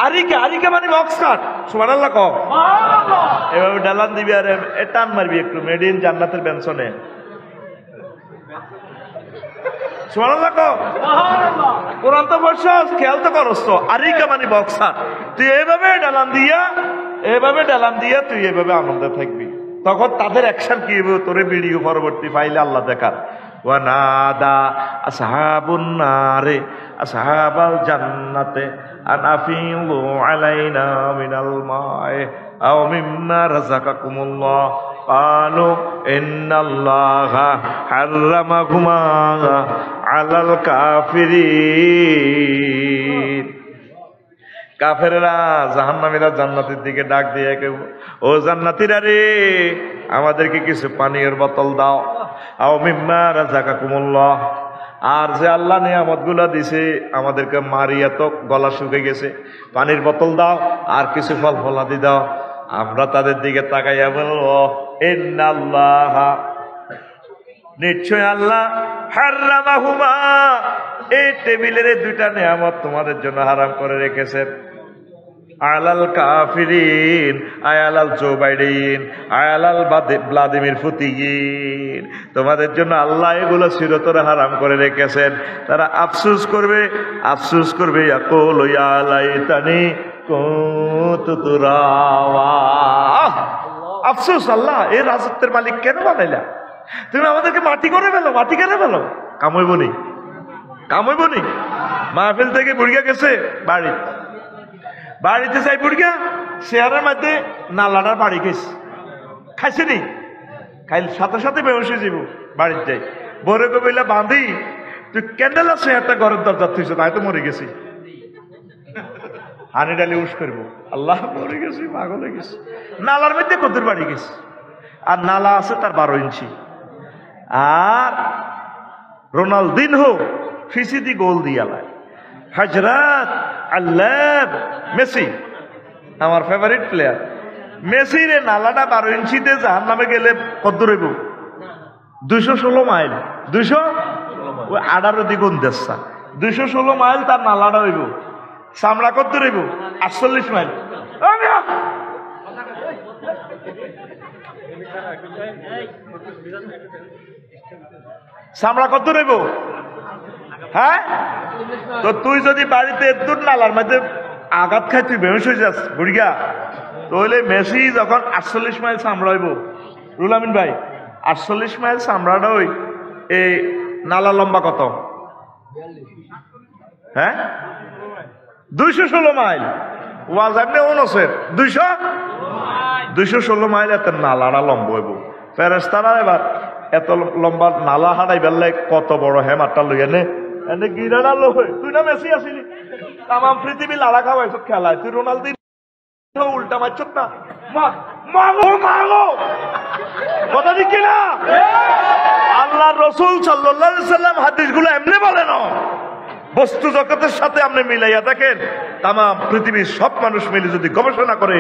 আরিকা, আরিকা মানে বক্সকাট। সুবহানাল্লাহ কও। এভাবে ডালান দিবি আর টান মারবি একটু, মেড ইন জান্নাতের বেনসনে। সুবহানাল্লাহ কও। কোরআন তো বলছস, খেয়াল তো করস তো। আরিকা মানে বক্সার। তুই এভাবে ডালান দিয়া, এভাবে ডালান দিয়া তুই এভাবে আনন্দে থাকবি। তখন তাদের অ্যাকশন কি হবে তোরে ভিডিও পরবর্তী ফাইলে আল্লাহ দেখার। ওয়ানাদা আসহাবুন নারে আসহাবাল জান্নাতে আন আফিলু আলাইনা মিনাল মা'i আও মিম্মা রাযাকাকুমুল্লাহ ক্বালু ইন্নাল্লাহা হাররামাহুমা আলাল কাফিরিন। কাফেররা জাহান্নামীরা জান্নাতের দিকে ডাক দিয়ে কেউ, ও জান্নাতীরা রে, আমাদেরকে কিছু পানির বোতল দাও। আও মিম্মা রাযাকাকুমুল্লাহ, আর যে আল্লাহ নিয়ামতগুলো দিছে আমাদেরকে মারিয়া তো গলা শুকে গেছে, পানির বোতল দাও আর কিছু ফল ফলাদি দাও। আমরা তাদের দিকে তাকাইয়া বলবো ইন্নাল্লাহা, নিশ্চয় আল্লাহ, হাররামাহুমা, এই টেবিলের দুইটা নিয়ামত তোমাদের জন্য হারাম করে রেখেছেন। আলাল কাফিরিন, আয়ালাল জো বাইডেন, আয়ালাল ভ্লাদিমির পুতিন, তোমাদের জন্য আল্লাহ এগুলো চিরতরে হারাম করে রেখেছেন। তারা আফসোস করবে, আফসোস করবে, ইয়াকুল ইয়া লাইতানি কুনতু তুরাবা। আফসোস, আল্লাহ এই রাজত্বের মালিক কেন বানাইলা? তুমি আমাদেরকে মাটি করে ফেলো, মাটি কেন ফেলো? কামইবনি, কামইবনি। মাহফিল থেকে বুড়িয়া গেছে বাড়ি, বাড়িতে যাই বুড়িয়া চেয়ারের মধ্যে নালাটার বাড়ি গেছে, খাইছে নি, খাইল সাথে সাথে বেহসে যাব। বাড়িতে যাই বরে কবিলা বাঁধি, তুই ক্যান্ডেল আছে একটা ঘরের দরজা তুইছ, তাই তো মরে গেছি। হানি ডালি উস করবো, আল্লাহ মরে গেছি, পাগল হয়ে গেছি। নালার মধ্যে কদুর বাড়ি গেছে, আর নালা আছে তার 12 ইঞ্চি। আর রোনালদিনহো ফিসিদি গোল দিয়ালায়, হজরত আল্লাহ মেসি আমার ফেভারিট প্লেয়ার মেসির নালাটা 12 ইঞ্চিতে জাহান নামে গেলে কত রইব 216 মাইল 218 দ্বিগুণ দেশা 216 মাইল তার নালাটা হইব চামড়া কত রইব 48 মাইল চামড়া কত রইব হ্যাঁ তো তুই যদি বাড়িতে দূর নালার মধ্যে আঘাত খাই তুই বেহুশ হয়ে যাস বুড়িয়া তাহলে মেসি যখন 48 মাইল চামড়া হইব রুল আমিন ভাই 48 মাইল চামড়াটা ওই এই নালা লম্বা কত হ্যাঁ 216 মাইল ওয়াজ আপনি অনুসের 216 মাইল এত নালাটা লম্বা হইব ফেরেশতারা এবার এত লম্বা নালা হারাই বেললে কত বড় হেমারটা লইয়া নে এনে গিরানা লই তুই না মেসি আসিলি তাম পৃথিবী লাড়া খাওয়াইছ খেলায় তুই রোনালদো উল্টা মারছ না মাগো মাগো কথা ঠিক না আল্লাহ রসুল সাল্লাল্লাহু আলাইহি সাল্লাম হাদিসগুলো এমনি বলেন বস্তু জগতের সাথে আপনি মিলাইয়া দেখেন তাম পৃথিবীর সব মানুষ মিলে যদি গবেষণা করে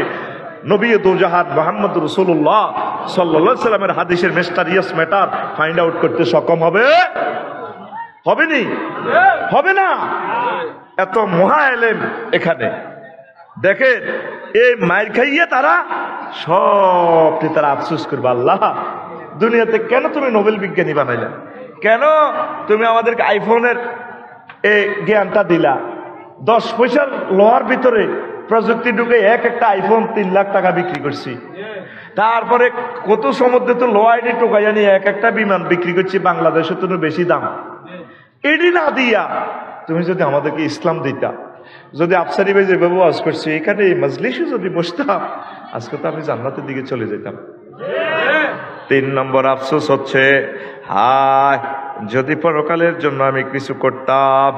নবী দোজাহান মুহাম্মদ রাসূলুল্লাহ সাল্লাল্লাহু আলাইহি সাল্লামের হাদিসের মিস্টেরিয়াস ম্যাটার ফাইন্ড আউট করতে সক্ষম হবে হবে নি হবে না এত মহা এলেম এখানে দেখেন এই মাইর খাইয়ে তারা সবটি তারা আফসোস করবে আল্লাহ দুনিয়াতে কেন তুমি নোবেল বিজ্ঞানী বানাইলা কেন তুমি আমাদেরকে আইফোনের এই জ্ঞানটা দিলা 10 পয়সার লোহার ভিতরে প্রযুক্তি ঢুকে একটা আইফোন 3 লাখ টাকা বিক্রি করছি তারপরে কত সমুদ্রে তো লোহাইডি টোকাইয়া নিয়ে একটা বিমান বিক্রি করছি বাংলাদেশে তো বেশি দাম এডি না দিয়া তুমি যদি আমাদেরকে ইসলাম দিতা যদি আফসারি ভাই যেভাবে ওয়াজ করছি এখানে এই মজলিসে যদি বসতাম আজকে তো আমি জান্নাতের দিকে চলে যেতাম 3 নম্বর আফসোস হচ্ছে হায় যদি পরকালের জন্য আমি কিছু করতাম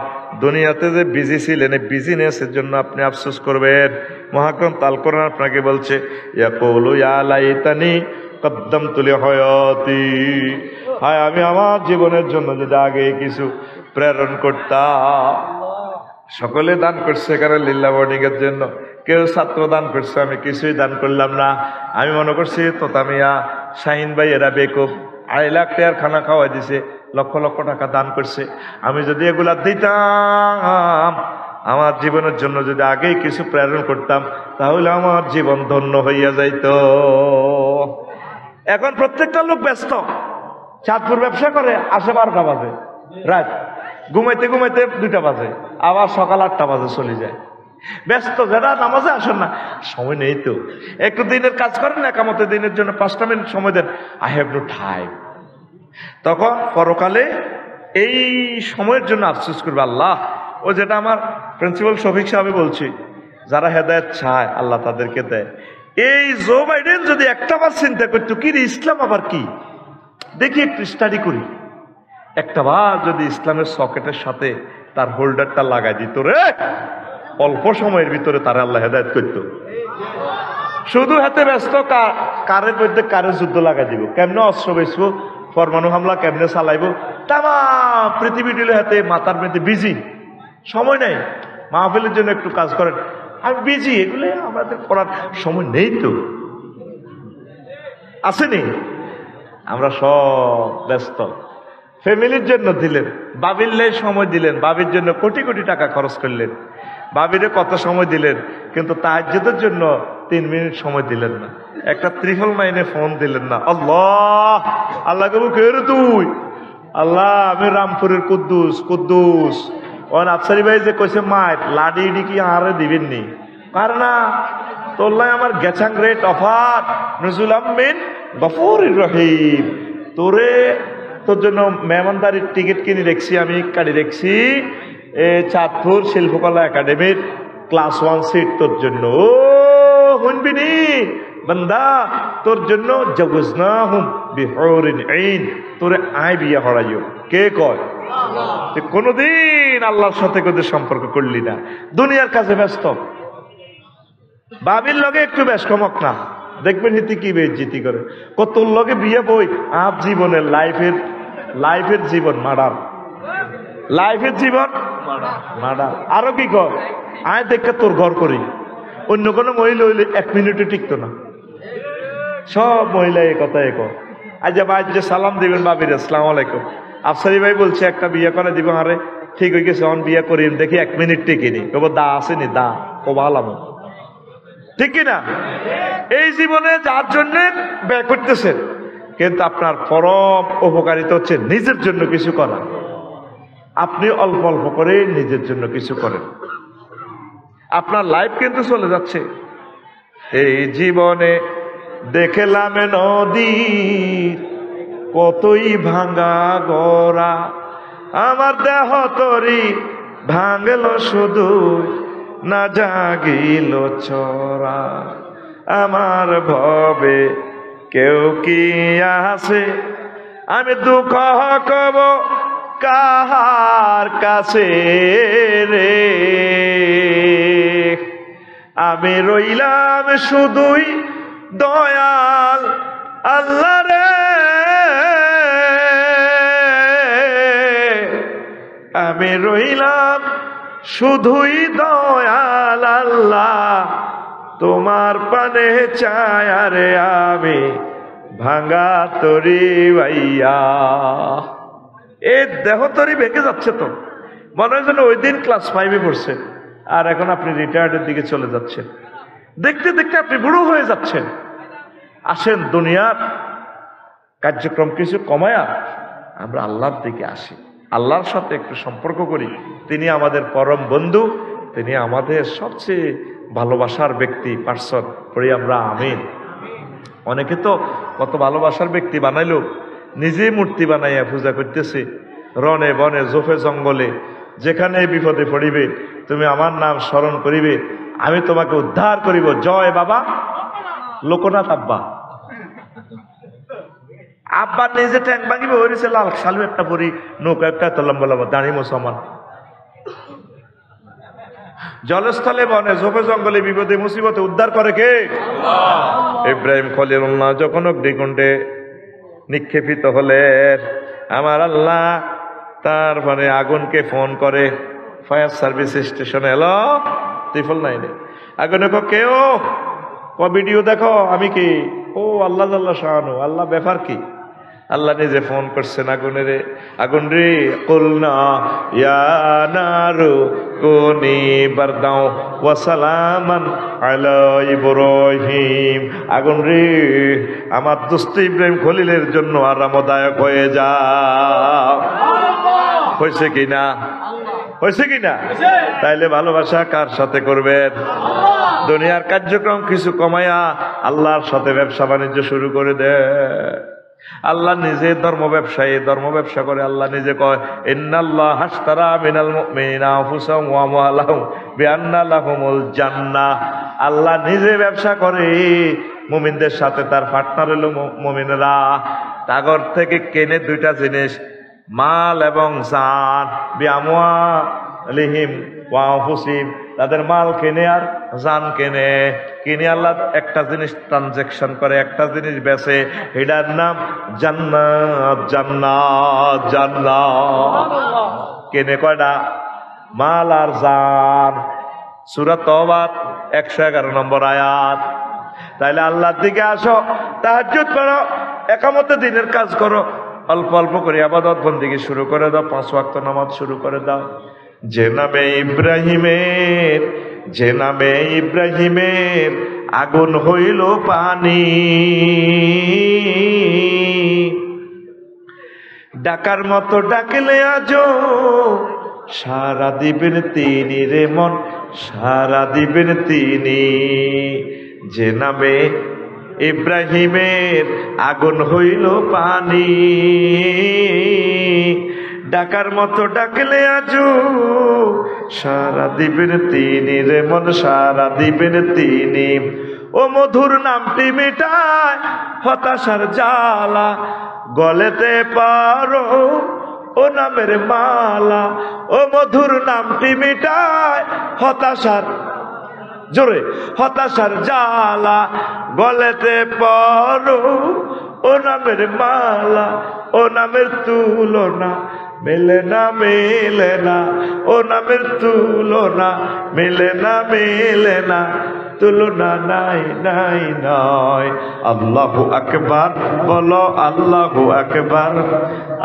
দুনিয়াতে যে বিজি ছিলেন এই বিজিনেসের জন্য আপনি আফসোস করবেন মহাগ্রন্থ আল কোরআন আপনাকে বলছে ইয়াকুলু ইয়া লাইতানি কদ্দামতু লিহায়াতি হায় আমি আমার জীবনের জন্য যদি আগে কিছু প্রেরণ করতাম সকলে দান করছে কারণ লিল্লাহ বোর্ডিং এর জন্য কেউ ছাত্র দান করছে আমি কিছুই দান করলাম না আমি মনে করছি তোতামিয়া শাহিন ভাই এরা বেকুব 2.5 লাখ টাকার খানা খাওয়াই দিছে লক্ষ লক্ষ টাকা দান করছে আমি যদি এগুলা দিতাম আমার জীবনের জন্য যদি আগেই কিছু প্রেরণ করতাম তাহলে আমার জীবন ধন্য হইয়া যাইত এখন প্রত্যেকটা লোক ব্যস্ত চাঁদপুর ব্যবসা করে আসে 12টা বাজে রাত ঘুমাইতে ঘুমাইতে 2টা বাজে আবার সকাল 8টা বাজে চলে যায় ব্যস্ত যারা নামাজে আসেন না সময় নেই তো একটু দিনের কাজ করেন না একামতের দিনের জন্য 5টা মিনিট সময় দেন আই হ্যাভ নো টাইম তখন পরকালে এই সময়ের জন্য আফসোস করবে আল্লাহ ও যেটা আমার প্রিন্সিপাল শফিক সাহেব বলছি যারা হেদায়েত চায় আল্লাহ তাদেরকে দেয় এই জো বাইডেন যদি একটা বার চিন্তা করতো কি রে ইসলাম আবার কি দেখি একটু স্টাডি করি একটা বার যদি ইসলামের সকেটের সাথে তার হোল্ডারটা লাগাই দিত রে অল্প সময়ের ভিতরে তারা আল্লাহ হেদায়েত করতো শুধু হাতে ব্যস্ত কারের মধ্যে কারের যুদ্ধ লাগাই দিব কেমনে অস্ত্র বেচবো পরমাণু হামলা কেমনে চালাইবো তামা পৃথিবী দিলে হাতে মাথার মধ্যে বিজি সময় নেই মাহফিলের জন্য একটু কাজ করেন আমি বিজি এগুলো আমাদের করার সময় নেই তো আসেনি আমরা সব ব্যস্ত ফ্যামিলির জন্য দিলেন বাবিল্লে সময় দিলেন বাবির জন্য কোটি কোটি টাকা খরচ করলেন বাবিরে কত সময় দিলেন কিন্তু তাহাজ্জুদের জন্য 3 মিনিট সময় দিলেন না একটা 999 ফোন দিলেন না আল্লাহ আল্লাহ কবু কে রে তুই আল্লাহ আমি রামপুরের কুদ্দুস ওন আফসারি ভাই যে কইছে মায়ের লাডি ইডি কি আরে দিবেন নি কার না তোল্লাই আমার গেছাং রেট অফার নজরুল আমিন গফুরুর রহিম তোরে তোর জন্য মেহমানদারির টিকিট কিনে রেখছি আমি কাটি রেখছি চাঁদপুর শিল্পকলা একাডেমির ক্লাস 1 সিট তোর জন্য ও শুনবি নি বান্দা তোর জন্য জগজনাহুম বিহুরিন আইন তোরে আয় বিয়া হরাইও কে কয় তুই কোনদিন আল্লাহর সাথে কোদের সম্পর্ক করলি না দুনিয়ার কাছে ব্যস্ত বাবির লগে একটু ব্যস্ত কমক না দেখবেন হিতি কি বেজ্জিতি করে কতর লগে বিয়ে বই আপ জীবনের লাইফের জীবন মার্ডার লাইফের জীবন মার্ডার আরো কি কর আয় দেখে তোর ঘর করি অন্য কোনো মহিলা হইলে 1 মিনিটও টিকতো না। সব মহিলা এই কথা এক। আজ আজ যে সালাম দিবেন বাবির আসসালামু আলাইকুম, আফসারি ভাই বলছে একটা বিয়ে করে দিব, আরে ঠিক হয়ে গেছে, অন বিয়ে করি, দেখি 1 মিনিট টিকিনি, কব দা আসেনি, দা কব আলাম, ঠিক কিনা? এই জীবনে যার জন্য ব্যয় করতেছেন, কিন্তু আপনার পরম উপকারিতা হচ্ছে নিজের জন্য কিছু করা। আপনি অল্প অল্প করে নিজের জন্য কিছু করেন, আপনার লাইফ কিন্তু চলে যাচ্ছে। এই জীবনে দেখলাম নদীর কতই ভাঙা গড়া, আমার দেহ তরি ভাঙল শুধু, না জাগিল চরা। আমার ভবে কেউ কি আছে, আমি দুঃখ কব কাহার কাছে রে। আমি রইলাম শুধুই দয়াল আল্লাহ রে, আমি রইলাম শুধুই দয়াল আল্লাহ, তোমার পানে চায় রে আমি ভাঙা তরি ভাইয়া। এই দেহ তরি ভেঙে যাচ্ছে তো, মনে হয় যেন ওই দিন ক্লাস 5-এ পড়ছে, আর এখন আপনি রিটায়ার্ডের দিকে চলে যাচ্ছেন। দেখতে দেখতে আপনি বুড়ো হয়ে যাচ্ছেন। আসেন দুনিয়ার কার্যক্রম কিছু কমায়া আমরা আল্লাহর দিকে আসি, আল্লাহর সাথে একটু সম্পর্ক করি। তিনি আমাদের পরম বন্ধু, তিনি আমাদের সবচেয়ে ভালোবাসার ব্যক্তি, পার্সন করি আমরা আমিন। অনেকে তো কত ভালোবাসার ব্যক্তি বানাইলো, নিজেই মূর্তি বানাইয়া পূজা করতেছে, রনে বনে জোফে জঙ্গলে, যেখানে বিপদে পড়িবে তুমি আমার নাম স্মরণ করিবে, আমি তোমাকে উদ্ধার করিব, জয় বাবা লোকনাথ আব্বা। আব্বা নিজে ট্যাঙ্ক ভাঙিবে, হয়েছে লাল সালু একটা পরি, নৌকা একটা এত লম্বা লম্বা, দাঁড়িয়ে মুসলমান। জলস্থলে বনে জোফে জঙ্গলে বিপদে মুসিবতে উদ্ধার করে কে? ইব্রাহিম খলিলুল্লাহ যখন অগ্নিকুণ্ডে নিক্ষেপিত হলেন, আমার আল্লাহ তারপরে আগুনকে ফোন করে, ফায়ার সার্ভিস স্টেশনে এলো, ত্রিফল নাইনে আগুনে কেউ ভিডিও দেখো, আমি কি? ও আল্লাহ আল্লাহ শাহানু, আল্লাহ ব্যাপার কি? আল্লাহ নিজে ফোন করছেন আগুনের, আগুন রে কুলনা ইয়া নারু কুনি বারদাও ওয়া সালামান আলা ইব্রাহিম, আগুন রে আমার দোস্ত ইব্রাহিম খলিলের জন্য আরামদায়ক হয়ে যাও। হয়েছে কিনা? হয়েছে কিনা? তাইলে ভালোবাসা কার সাথে করবেন? দুনিয়ার কার্যক্রম কিছু কমায়া আল্লাহর সাথে ব্যবসা বাণিজ্য শুরু করে দেয়। আল্লাহ নিজে ধর্ম ব্যবসা করে। আল্লাহ নিজে কয়, ইন্নাল্লাহ হাশতারা মিনাল মুমিনিনা আনফুসাহুম ওয়া আমওয়ালাহুম বিআন্না লাহুমুল জান্নাহ। আল্লাহ নিজে ব্যবসা করে, মুমিনদের সাথে তার পার্টনার হলো মুমিনরা। তাগর থেকে কেনে দুইটা জিনিস, মাল এবং জান, বিআমওয়ালিহিম ওয়া আনফুসিহিম, তাদের মাল কেনে আর জান কেনে। কিনে আল্লাহ একটা জিনিস ট্রানজাকশন করে, একটা জিনিস বেচে, এটার নাম জান্নাত। জান্নাত জান্নাত কেনে কয়টা? মাল আর জান। সূরা তওবা 111 নম্বর আয়াত। তাইলে আল্লাহর দিকে আসো, তাহাজ্জুদ করো, একামতে দিনের কাজ করো, অল্প অল্প করে ইবাদত বন্দেগী শুরু করে দাও, 5 ওয়াক্ত নামাজ শুরু করে দাও। যে নামে ইব্রাহিমের আগুন হইল পানি, ডাকার মতো ডাকলে আজো সারা দিবেন তিনি রে মন, সারা দিবেন তিনি। যে নামে ইব্রাহিমের আগুন হইল পানি, ডাকার মতো ডাকলে আজো সারা দিবেন তিনি রে মন, সারা দিবেন তিনি। ও মধুর নামটি মিটায় হতাশার জ্বালা, গলেতে পারো ও নামের মালা। ও মধুর নামটি মিটায় হতাশার, জোরে, হতাশার জ্বালা, গলেতে পারো ও নামের মালা। ও নামের তুলনা মেলে না, মেলে না, ও নামের তুলনা মেলে না, মেলে না। তুলনা নাই নাই নয়। আল্লাহু আকবার বলো, আল্লাহু আকবার,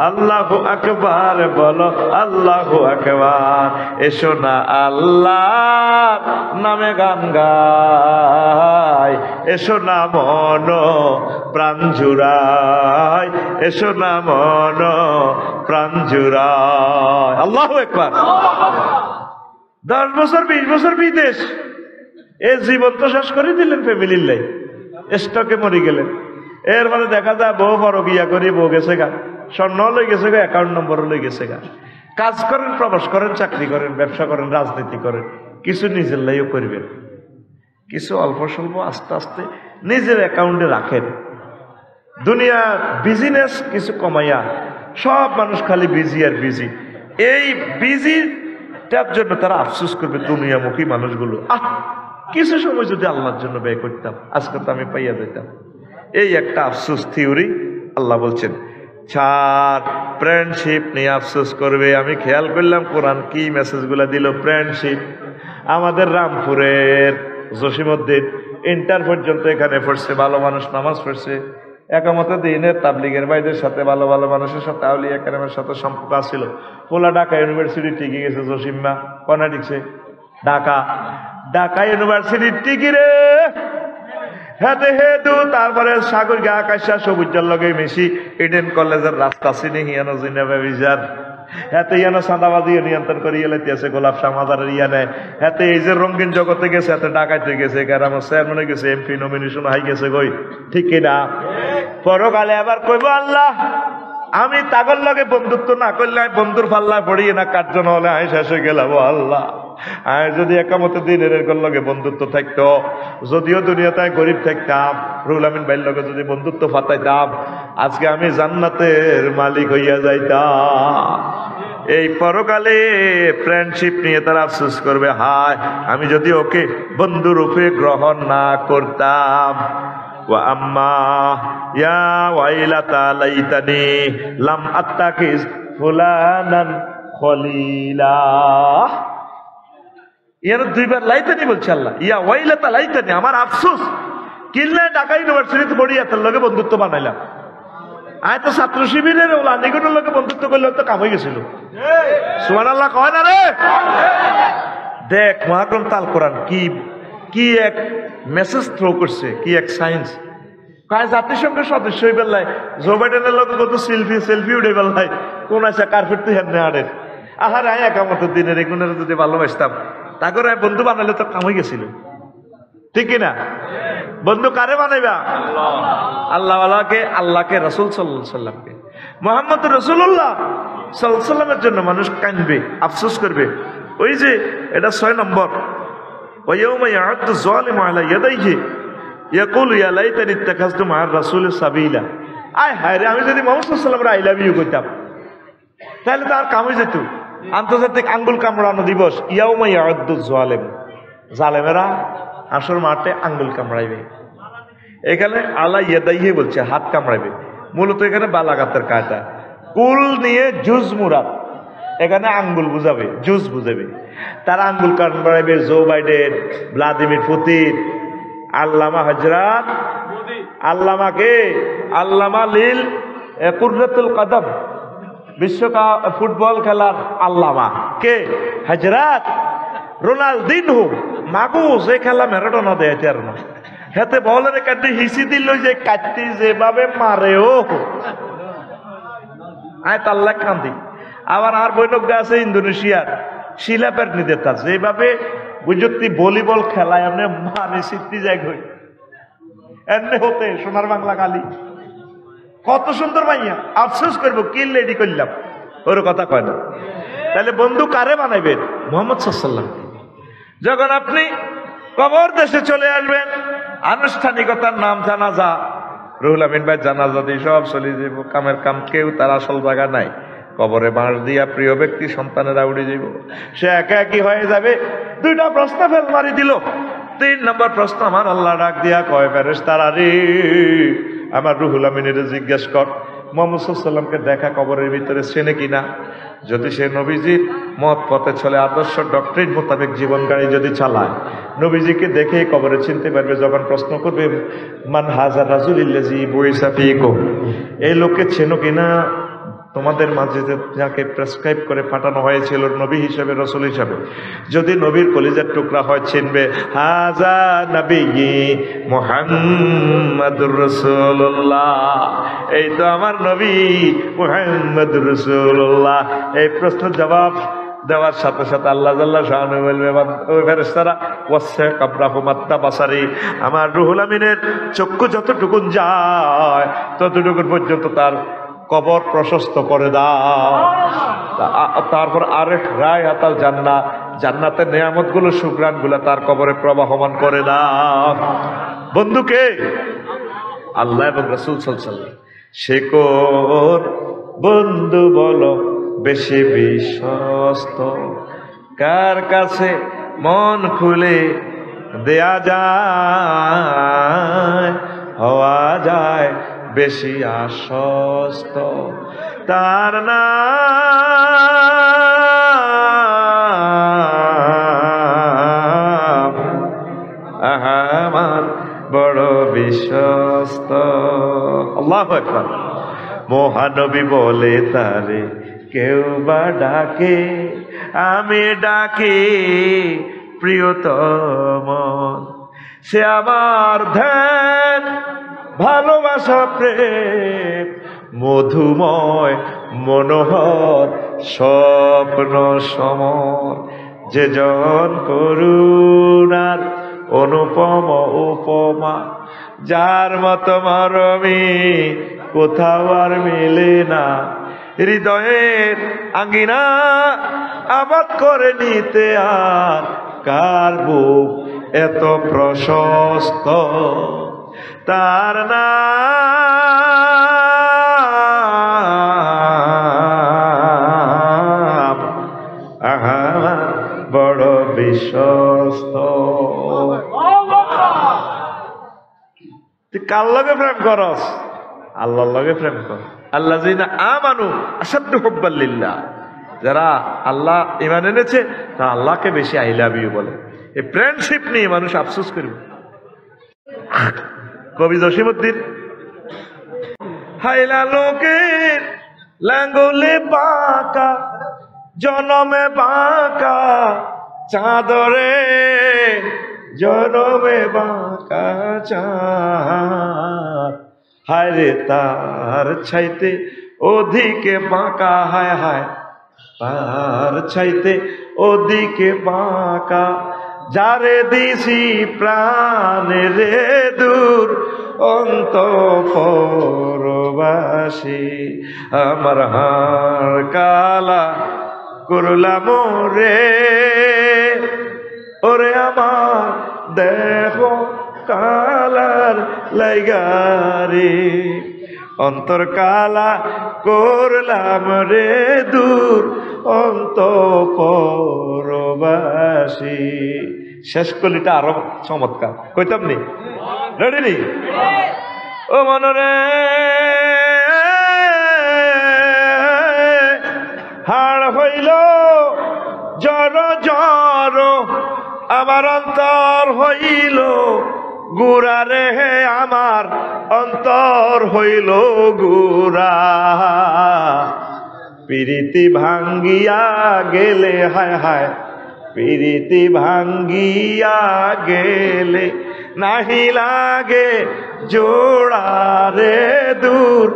আল্লাহু আকবার বলো, আল্লাহু আকবার। এসো না আল্লাহর নামে গান গাই, এসো না মন প্রাণ জুড়ায়, এসো না মন প্রাণ জুড়ায়। আল্লাহু আকবার। 10 বছর 20 বছর বিদেশ, এই জীবন তো শেষ করে দিলেন ফ্যামিলির লাই, স্টকে মরে গেলেন। এর মানে দেখা যায় বউ বড় বিয়া করে বউ গেছে গা, স্বর্ণ লই গেছে গা, অ্যাকাউন্ট নম্বর লই গেছে গা। কাজ করেন, প্রবাস করেন, চাকরি করেন, ব্যবসা করেন, রাজনীতি করেন, কিছু নিজের লাইও করবেন, কিছু অল্প স্বল্প আস্তে আস্তে নিজের অ্যাকাউন্টে রাখেন। দুনিয়া বিজনেস কিছু কমাইয়া, সব মানুষ খালি বিজি আর বিজি। এই বিজিটার জন্য তারা আফসোস করবে দুনিয়ামুখী মানুষগুলো, কিছু সময় যদি আল্লাহর জন্য ব্যয় করতাম আজকে তো আমি পাইয়া যেতাম। এই একটা আফসোস থিওরি। আল্লাহ বলছেন ছাড়, ফ্রেন্ডশিপ নিয়ে আফসোস করবে। আমি খেয়াল করলাম কোরআন কি মেসেজগুলো দিল। ফ্রেন্ডশিপ, আমাদের রামপুরের জসিমউদ্দিন ইন্টার পর্যন্ত এখানে পড়ছে, ভালো মানুষ নামাজ পড়ছে, একামতে দিনের তাবলিগের ভাইদের সাথে, ভালো ভালো মানুষের সাথে, আউলিয়া কেরামের সাথে সম্পর্ক ছিল। পোলা ঢাকা ইউনিভার্সিটি টিকে গেছে, জসিম্মা কনা টিকছে ঢাকা, ঢাকা ইউনিভার্সিটির টিকি রে হেদে হেদু। তারপরে সাগর গা আকাশা সবুজের লগে মিশি ইডেন কলেজের রাস্তা চিনি হিয়ানো জিনেভা বিজার হাতে ইয়ানো সাদাবাজিও নিয়ন্ত্রণ করে ইয়েছে, গোলাপ শাহ মাজারের ইয়ানে হাতে এই যে রঙিন জগতে গেছে, হাতে ডাকাইতে গেছে, গ্রামের চেয়ারম্যানে গেছে, এমপি নমিনেশন হাই গেছে গই, ঠিক না? পরকালে আবার কইব আল্লাহ আমি তাগর লগে বন্ধুত্ব না করলে বন্ধুর পাল্লা পড়িয়ে না কার্জন হলে আমি শেষ হয়ে গেলাম। আল্লাহ যদি একামতে দিনের লগে বন্ধুত্ব থাকতো, যদিও দুনিয়াতে গরিব থাকতাম, রুহুল আমিন ভাইয়ের লগে যদি বন্ধুত্ব ফাতাইতাম আজকে আমি জান্নাতের মালিক হইয়া যাইতাম। এই পরকালে ফ্রেন্ডশিপ নিয়ে তারা আফসোস করবে, হায় আমি যদি ওকে বন্ধু রূপে গ্রহণ না করতাম। ওয়া আম্মা ইয়া ওয়াইলাতা লাইতানি লাম আত্তাকিজ ফুলানান খলিলা। ইয়ার দুইবার লাইতানি বলছে আল্লাহ, ইয়া ওয়াইলাতা লাইতানি, আমার আফসোস কিল্লা ঢাকা ইউনিভার্সিটিতে পড়ি এত লগে বন্ধুত্ব বানাইলাম। আয় তো ছাত্র শিবিরের লানিগুনের লগে বন্ধুত্ব করলে তো কাম হয়ে গেছিল। সুবহানাল্লাহ কয় না রে? দেখ মহাগ্রন্থ আল কোরআন কি কি এক মেসেজ থ্রো করছে, কি এক সায়েন্স। কাজ জাতিসংঘের সদস্য হয়ে বেলায় জো বাইডেনের লোক কত সেলফি উঠে বেলায় কোন আছে কার্পেট তো হেন আড়ে আহার আয় একামত দিনের এগুনের যদি ভালোবাসতাম তাকে বন্ধু বানালে তো কাম হয়ে গেছিল, ঠিক কিনা? বন্ধু কারে বানাইবা? আল্লাহওয়ালাকে, আল্লাহকে, রাসূল সাল্লাল্লাহু আলাইহি সাল্লামকে। মুহাম্মদ রাসূলুল্লাহ সাল্লাল্লাহু আলাইহি সাল্লামের জন্য মানুষ কাঁদবে, আফসোস করবে। ওই যে এটা 6 নম্বর, ويوم يعض الظالم على يديه يقول يا ليتني اتخذت مع الرسول سبيلا। আয় হায় রে, আমি যদি মুহাম্মদ সাল্লাল্লাহু আলাইহি ওয়াসাল্লাম আই লাভ ইউ কইতাম তাহলে তো আর কাম হয়ে যেত। আন্তর্জাতিক আঙ্গুল কামড়ানো দিবস, ইয়াউমা ইয়াউদ্দু যালিম, জালেমেরা হাসর মাঠে আঙ্গুল কামড়াইবে। এখানে আলা ইয়াদাইহি বলছে হাত কামড়াইবে, মূলত এখানে বালাগাতের কায়দা। কুল নিয়ে জুজ মুরাদ, এখানে আঙ্গুল বুঝাবে, জুজ বুঝাবে। তারা আঙ্গুল কামড়াইবে জো বাইডেন, ভ্লাদিমির পুতিন, আল্লামা হযরত, আল্লামাকে, আল্লামা লিল কুররাতুল কদম, বিশ্বকাপ ফুটবল খেলার আল্লামা কে? হযরত রোনালদিনহো। মাগো যে খেলা ম্যারাডোনা দেয় আর না, হেতে বলের কাটে হিসি দিল যে কাটতে যেভাবে মারেও আয় তাল্লা কান্দি। আবার আর বৈঠক আছে ইন্দোনেশিয়ার শিলাপের নিদেতা, যেভাবে বুঝতি ভলিবল খেলায় এমনি মানে সিদ্ধি যায় হই এমনি হতে সোনার বাংলা কালী কত সুন্দর ভাইয়া। আফসোস করবো কি লেডি করলাম, ওর কথা কয় না। তাহলে বন্ধু কারে বানাইবেন? মুহাম্মদ সাল্লাল্লাহু আলাইহি ওয়াসাল্লাম। যখন আপনি কবর দেশে চলে আসবেন, আনুষ্ঠানিকতার নাম জানাজা, রুহুল আমিন ভাই জানাজা দিয়ে সব চলে যাব, কামের কাম, কেউ তার আসল জায়গা নাই। কবরে বাঁশ দিয়া প্রিয় ব্যক্তি সন্তানেরা উড়ে যাব, সে একা একই হয়ে যাবে। 2টা প্রশ্ন ফেল মারি দিল। 3 নম্বর প্রশ্ন আমার আল্লাহ ডাক দিয়া কয়, ফেরেশতারা রে আমার রুহুল আমিনের জিজ্ঞেস কর, মুহাম্মদ সাল্লাল্লাহু আলাইহি ওয়াসাল্লামকে দেখা কবরের ভিতরে চেনে কিনা, যদি সে নবীজির মত পথে চলে, আদর্শ ডক্টরিন মোতাবেক জীবন গাড়ি যদি চালায়, নবীজিকে দেখে কবরে চিনতে পারবে। যখন প্রশ্ন করবে মান হাজার রাজুলিল্লাজি বুইসা ফীকুম, এই লোককে চেনো কিনা, তোমাদের মাঝে যাকে প্রেসক্রাইব করে পাঠানো হয়েছিল নবী হিসেবে, রসুল হিসাবে, যদি নবীর কলিজার টুকরা হয় চিনবে, হাজা নবী মুহাম্মাদুর রাসূলুল্লাহ, এই তো আমার নবী মুহাম্মাদুর রাসূলুল্লাহ। এই প্রশ্নের জবাব দেওয়ার সাথে সাথে আল্লাহ জাল্লা শাআনু বলবে, ওই ফেরেশতারা ওয়াসা কাবরাহু মাত্তা বাসারি, আমার রুহুল আমিনের চক্ষু যতটুকুন যায় ততটুকুন পর্যন্ত তার কবর প্রশস্ত করে দাও। তারপর আরেক রায় আতাল জান্নাত, জান্নাতের নিয়ামতগুলো সুগ্রাণগুলো তার কবরে প্রবাহমান করে দাও। বন্ধুকে আল্লাহ এবং রাসূল সাল্লাল্লাহু আলাইহি ওয়াসাল্লাম, সে কোন বন্ধু বলো বেশি বিশ্বস্ত, কার কাছে মন খুলে দেয়া যায়, হওয়া যায় বেশি আশ্বস্ত, তার নাম আমার বড় বিশ্বস্ত। আল্লাহু আকবার। মহানবী বলে তারে কেউ বা ডাকে, আমি ডাকি প্রিয়তম, সে আমার ধ্যান ভালোবাসা প্রেম মধুময় মনোহর স্বপ্ন সমর, যে জন করুণার অনুপম উপমা, যার মতো মরমী কোথাও আর মিলে না, হৃদয়ের আঙ্গিনা আবাদ করে নিতে আর কার বুক এত প্রশস্ত, তার নাম আমার বড় বিশ্বস্ত। তুই কার লগে প্রেম করস? আল্লাহর লগে প্রেম কর। আল্লাযিনা আমানু আশাদ্দু হুব্বাল লিল্লাহ, যারা আল্লাহ ঈমান এনেছে তারা আল্লাহকে বেশি আই লাভ ইউ বলে। এই ফ্রেন্ডশিপ নিয়ে মানুষ আফসোস করবে। কবি জসিমউদ্দিন, হাইলা লোকের লাঙ্গলে বাঁকা, জনমে বাঁকা চাঁদরে, জনমে বাঁকা চাঁদ, হায় রে তার ছাইতে ওদিকে বাঁকা, হায় হায় তার ছাইতে ওদিকে বাঁকা, যারে দিছি প্রাণে রে দূর অন্তঃপুরবাসী, আমার হাড় কালা করলাম রে, ওরে আমার দেহ কালার লাইগারে, অন্তর কালা করলাম রে দূর অন্তঃপুরবাসী। শেষ কলিটা আরো চমৎকার, কইতাম নি? রেডি নি? ও মনরে হাড় হইল জর জর, আমার অন্তর হইল গুড়া রে, আমার অন্তর হইল গুড়া, প্রীতি ভাঙ্গিয়া গেলে, হায় হায় প্রীতি ভাঙ্গিয়া গেলে, নাহি লাগে জোড়া রে দূর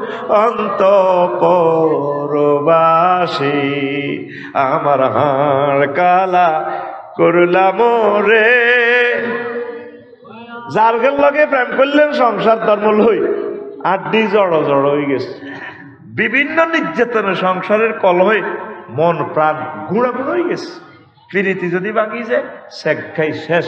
অন্তঃপুরবাসী, আমার হাড় কালা করলাম রে। যার লগে প্রেম করলেন সংসার ধর্ম লই আড্ডি জড় জড় হয়ে গেছে, বিভিন্ন নির্যাতনের সংসারের কলহে মন প্রাণ গুঁড়া গুঁড়ো হয়ে গেছে। প্রীতি যদি ভাঙি যায় শেখ খাই শেষ,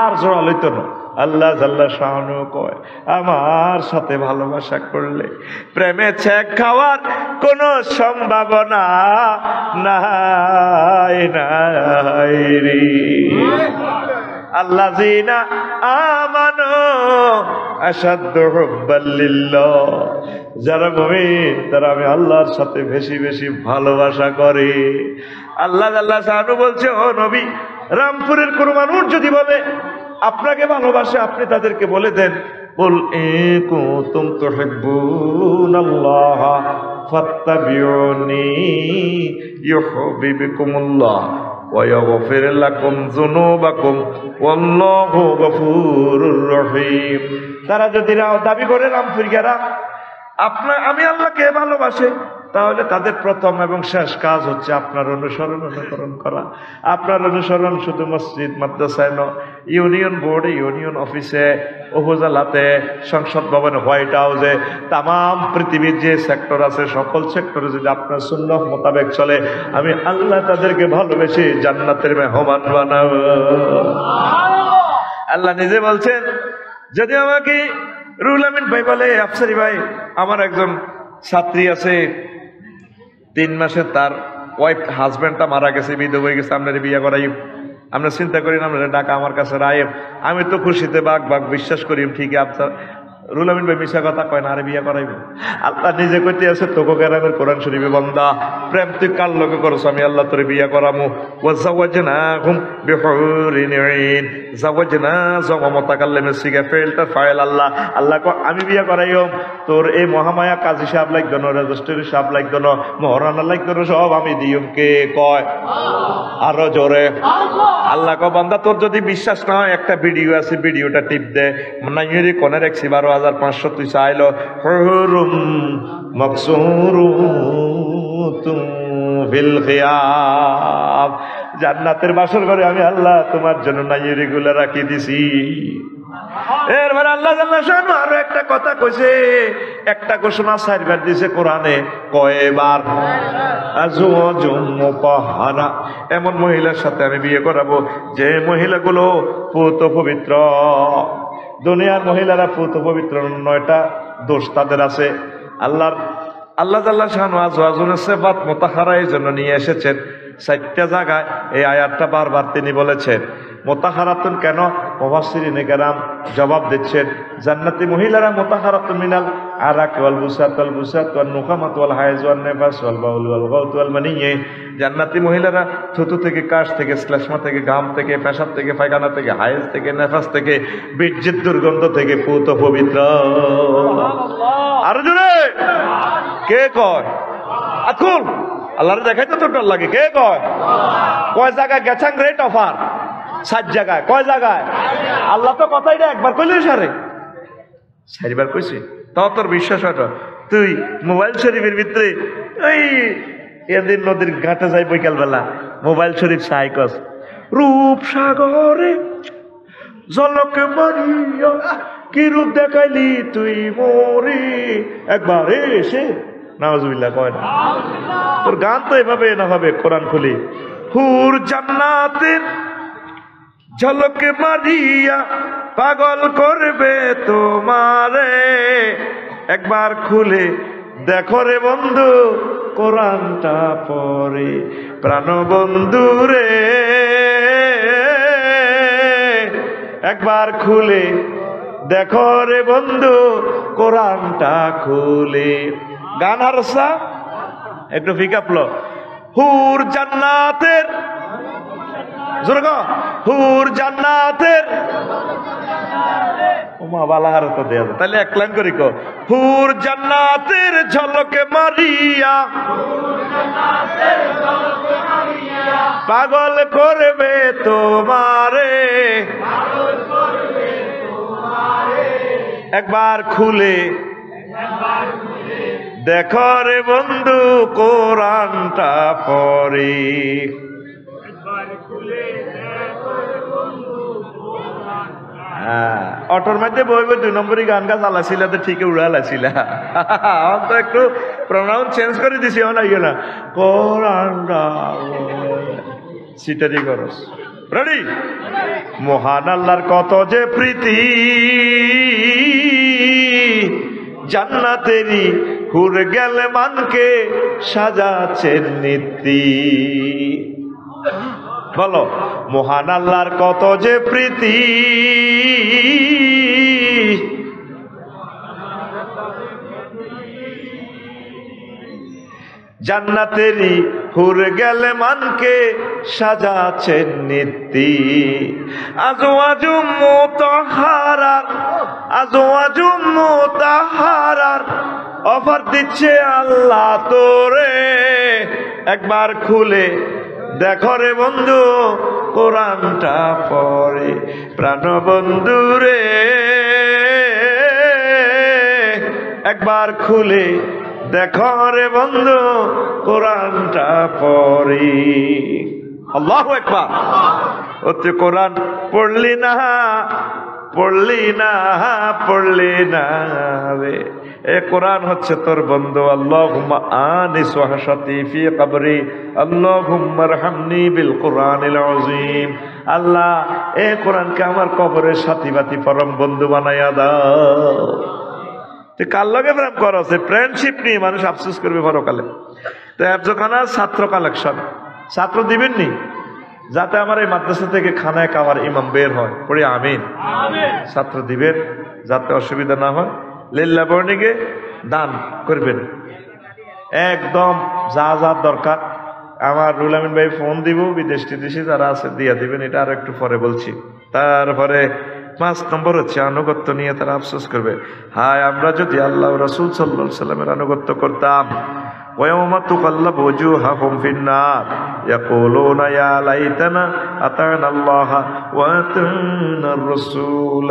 আর জোড়া লইত না। আল্লাহ জাল্লা শাআনু কয়, আমার সাথে ভালোবাসা করলে প্রেমে ছেক খাওয়ার কোন সম্ভাবনা নাই নাই রে। আল্লাযিনা আমানু আশাদ্দু হুব্বাল লিল্লাহ। যারা মুমিন তারা আমি আল্লাহর সাথে বেশি বেশি ভালোবাসা করে। আল্লাহ শানু বলছে, ও নবী, রামপুরের কোন মানুষ যদি বলে আপনাকে ভালোবাসে, আপনি তাদেরকে বলে দেন, কুল ইন কুনতুম তুহিব্বুনাল্লাহ ফাত্তাবিউনি ইউহিব্বুকুমুল্লাহ ওয়া ইয়াগফির লাকুম যুনুবাকুম ওয়াল্লাহু গফুরুর রহিম। তারা যদি দাবি করে রামপুরিয়ারা আমি আল্লাহকে ভালোবাসে, তাহলে তাদের প্রথম এবং শেষ কাজ হচ্ছে আপনার অনুকরণ করা। আপনার অনুসরণ শুধু মসজিদ মাদ্রাসায় নয়, ইউনিয়ন বোর্ডে, ইউনিয়ন অফিসে, উপজেলাতে, সংসদ ভবনে, হোয়াইট হাউসে, তাম পৃথিবীর যে সেক্টর আছে সকল সেক্টরে যদি আপনার সুন্নাহ মোতাবেক চলে, আমি আল্লাহ তাদেরকে ভালোবেসে জান্নাতের মেহমান বানাবো। আল্লাহ নিজে বলছেন, যদি আমাকে রুহুল আমিন ভাই বলে, আফসারি ভাই, আমার একজন ছাত্রী আছে, 3 মাসে তার হাজবেন্ডটা মারা গেছে, বিধবা হয়ে গেছে, আপনার বিয়ে করাই, আমরা চিন্তা করি না, আপনার ডাকা আমার কাছে রায়েব। আমি তো খুশিতে বাঘ বিশ্বাস করি, ঠিকই আফসার রুহুল আমিন ভাই মিশা কথা কয় না, আরে বিয়ে করাইব। আল্লাহ নিজে কইতে আছে, তোকে কেরামের কোরআন শরীফে, বান্দা প্রেম তুই কার লগে করছ, আমি আল্লাহ তোরে বিয়ে করামু। ওয়াজাওয়াজনাহুম বিহুরিন আইন। জাওয়াজনা মুতাকাল্লিমের সিগা ফেলটা ফাইল আল্লাহ আমি বিয়ে করাইম। তোর এই মহামায়া কাজী সাহেব লাগতো না, রেজিস্ট্রি সাহেব লাগতো না, মহারানা লাগতো না, সব আমি দিয়ম। কে কয়? আরো জোরে আল্লাহ কয়, বান্দা তোর যদি বিশ্বাস না হয়, একটা ভিডিও আছে, ভিডিওটা টিপ দে, নাইরি কোনে রাখছি 12,500, তুই চাইলো হুরুম মাকসুরুতুম ফিল খিয়াম। জান্নাতের বাসর ঘরে আমি আল্লাহ তোমার জন্য নাইরি গুলা রাখি দিছি। এরপর আল্লাহ আরো একটা কথা কইছে, একটা ঘোষণা 4 বার দিছে কোরআনে। কয়বার? আজওয়াজুম মুতাহহারা, এমন মহিলার সাথে আমি বিয়ে করাবো যে মহিলাগুলো পুত পবিত্র। দুনিয়ার মহিলারা পুত পবিত্র, 9টা দোষ তাদের আছে। আল্লাহ শানু আজওয়াজুনের সিফাত মুতাহহারা এই জন্য নিয়ে এসেছেন 4টা জায়গায়। এই আয়াতটা বারবার তিনি বলেছেন। মুতাহহারাতুন কেন? মুফাসসিরিনে কেরাম জবাব দিচ্ছেন, জান্নাতি মহিলারা মুতাহহারাতুন মিনাল আরাক ওয়াল বুসাত ওয়ান নুখামাত ওয়াল হায়জ ওয়ান নিফাস ওয়াল বাউল ওয়াল গাউত ওয়াল মানিয়্যা। জান্নাতি মহিলারা থুতু থেকে, কাশ থেকে, শ্লেষ্মা থেকে, ঘাম থেকে, পেশাব থেকে, পায়খানা থেকে, হায়েজ থেকে, নেফাস থেকে, বীর্যের দুর্গন্ধ থেকে পুত পবিত্র। আরো জোরে কে কয়? আকুল আল্লাহরে দেখাইতে তো ডর লাগে। কে কয়? কয় জায়গায় গেছাং রেট অফার? 7 জায়গায়। কয় জায়গায়? আল্লাহ তো কথাইটা একবার কইলে সারে 4 বার কইছে, তাও তোর বিশ্বাস হয়? তুই মোবাইল শরীফের ভিতরে ওই এদিন নদীর ঘাটে যাই বৈকাল বেলা, মোবাইল শরীফ সাইকস, রূপসাগরে জলকে মারিয়া কি রূপ দেখাইলি তুই মোরে একবার এসে। নাউজুবিল্লাহ কয় না? তোর গান তো এভাবে না হবে। কোরআন খুলি, হুর জান্নাতের ঝলকে মারিয়া পাগল করবে তোমারে, একবার খুলে দেখো রে বন্ধু কোরআনটা পড়ে। প্রাণ বন্ধু রে, একবার খুলে দেখো রে বন্ধু কোরআনটা খুলে। গান হারসা একটু ফিকাপলো। হুর জান্নাতের, হুর জান্নাতের, ওমা বালাহার তো দেয়া যায়, তাহলে 1 লাইন করি। হুর জান্নাতের ঝলকে মারিয়া পাগল করবে তোমারে, একবার খুলে দেখো রে বন্ধু কোরআনটা পড়ে। অটোর মধ্যে বইবে 2 নম্বরই গান গা চালাছিল, তো ঠিক উড়ালাছিল। তো একটু প্রোনাউন চেঞ্জ করে দিছি, না কোরআনটা সিটারি করস। রেডি? মহান আল্লাহর কত যে প্রীতি, জান্নাতেরই হুর গেলে মানকে সাজাচ্ছেন নীতি। বলো, মহান আল্লাহর কত যে প্রীতি, জান্নাতেরই হুর গেলে মানকে সাজাচ্ছেন নীতি। আজওয়াজুম মুতাহহারার, আজওয়াজুম মুতাহহারার অফার দিচ্ছে আল্লাহ তোরে, একবার খুলে দেখো রে বন্ধু কোরআনটা পড়ে। প্রাণ বন্ধু রে একবার খুলে দেখো রে বন্ধু কোরআনটা পড়ি। আল্লাহু আকবার। ওতে কোরআন পড়লি না, পড়লি না, পড়লি না রে। এ কোরআন হচ্ছে তোর বন্ধু। আল্লাহুম্মা আনিস ওয়াহশাতি ফি কবরি, আল্লাহুম্মা আরহামনি বিল কোরআনিল আযীম। আল্লাহ এ কোরআনকে আমার কবরের সাথী বাতি পরম বন্ধু বানাইয়া দাও। কার লগে প্রেম করো? ফ্রেন্ডশিপ নিয়ে মানুষ আফসোস করবে পরকালে। তো একজোখানা ছাত্র কালেকশন, ছাত্র দিবেন নি যাতে আমার এই মাদ্রাসা থেকে খানায় খাওয়ার ইমাম বের হয়, পড়ি আমিন। ছাত্র দিবেন যাতে অসুবিধা না হয়। লিল্লাহ বর্ণিকে দান করবেন একদম যা যা দরকার। আমার রুল আমিন ভাই ফোন দিব, বিদেশ টিদেশে যারা আছে দিয়া দিবেন, এটা আর একটু পরে বলছি। তারপরে 5 নম্বর হচ্ছে আনুগত্য নিয়ে তারা আফসোস করবে। হায় আমরা যদি আল্লাহ রাসূল সাল্লাল্লাহু আলাইহি সাল্লামের আনুগত্য করতাম। ويوم تقلب وجوههم في النار يقولون يا ليتنا أطعنا الله وأطعنا الرسول।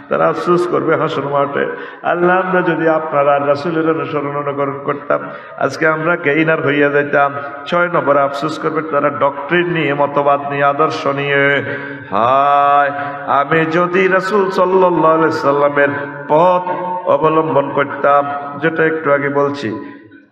তারা আফসোস করবে হাসর মাঠে, আল্লাহ আমরা যদি আপনার আর রাসূলের অনুসরণ অনুকরণ করতাম, আজকে আমরা গেইনার হইয়া যাইতাম। 6 নম্বর আফসোস করবে তারা ডক্ট্রিন নিয়ে, মতবাদ নিয়ে, আদর্শ নিয়ে। হায় আমি যদি রাসূল সাল্লাল্লাহু আলাইহি সাল্লামের পথ অবলম্বন করতাম, যেটা একটু আগে বলছি।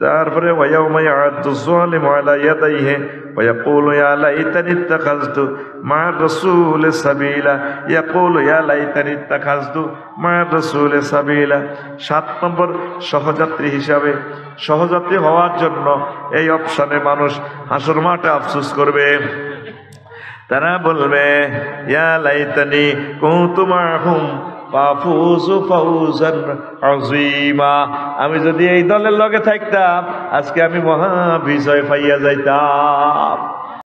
তারপরে ওয়ায়াউমা ইয়া'আদু যালিমু আলা ইয়াদাইহি ওয়া ইয়াকুলু ইয়া লাইতানি ইত্তাখাযতু মা'আর রাসূলি সাবিলা, ইয়াকুলু ইয়া লাইতানি ইত্তাখাযতু মা'আর রাসূলি সাবিলা। 7 নম্বর সহযাত্রী হিসাবে, সহযাত্রী হওয়ার জন্য এই অপশনে মানুষ হাসর মাঠে আফসোস করবে। তারা বলবে ইয়া লাইতানি কুনতু মা'হুম ফাফুযু ফাওজান আযীমা, আমি যদি এই দলের লগে থাকতাম আজকে আমি মহা বিজয় পাইয়া যাইতাম।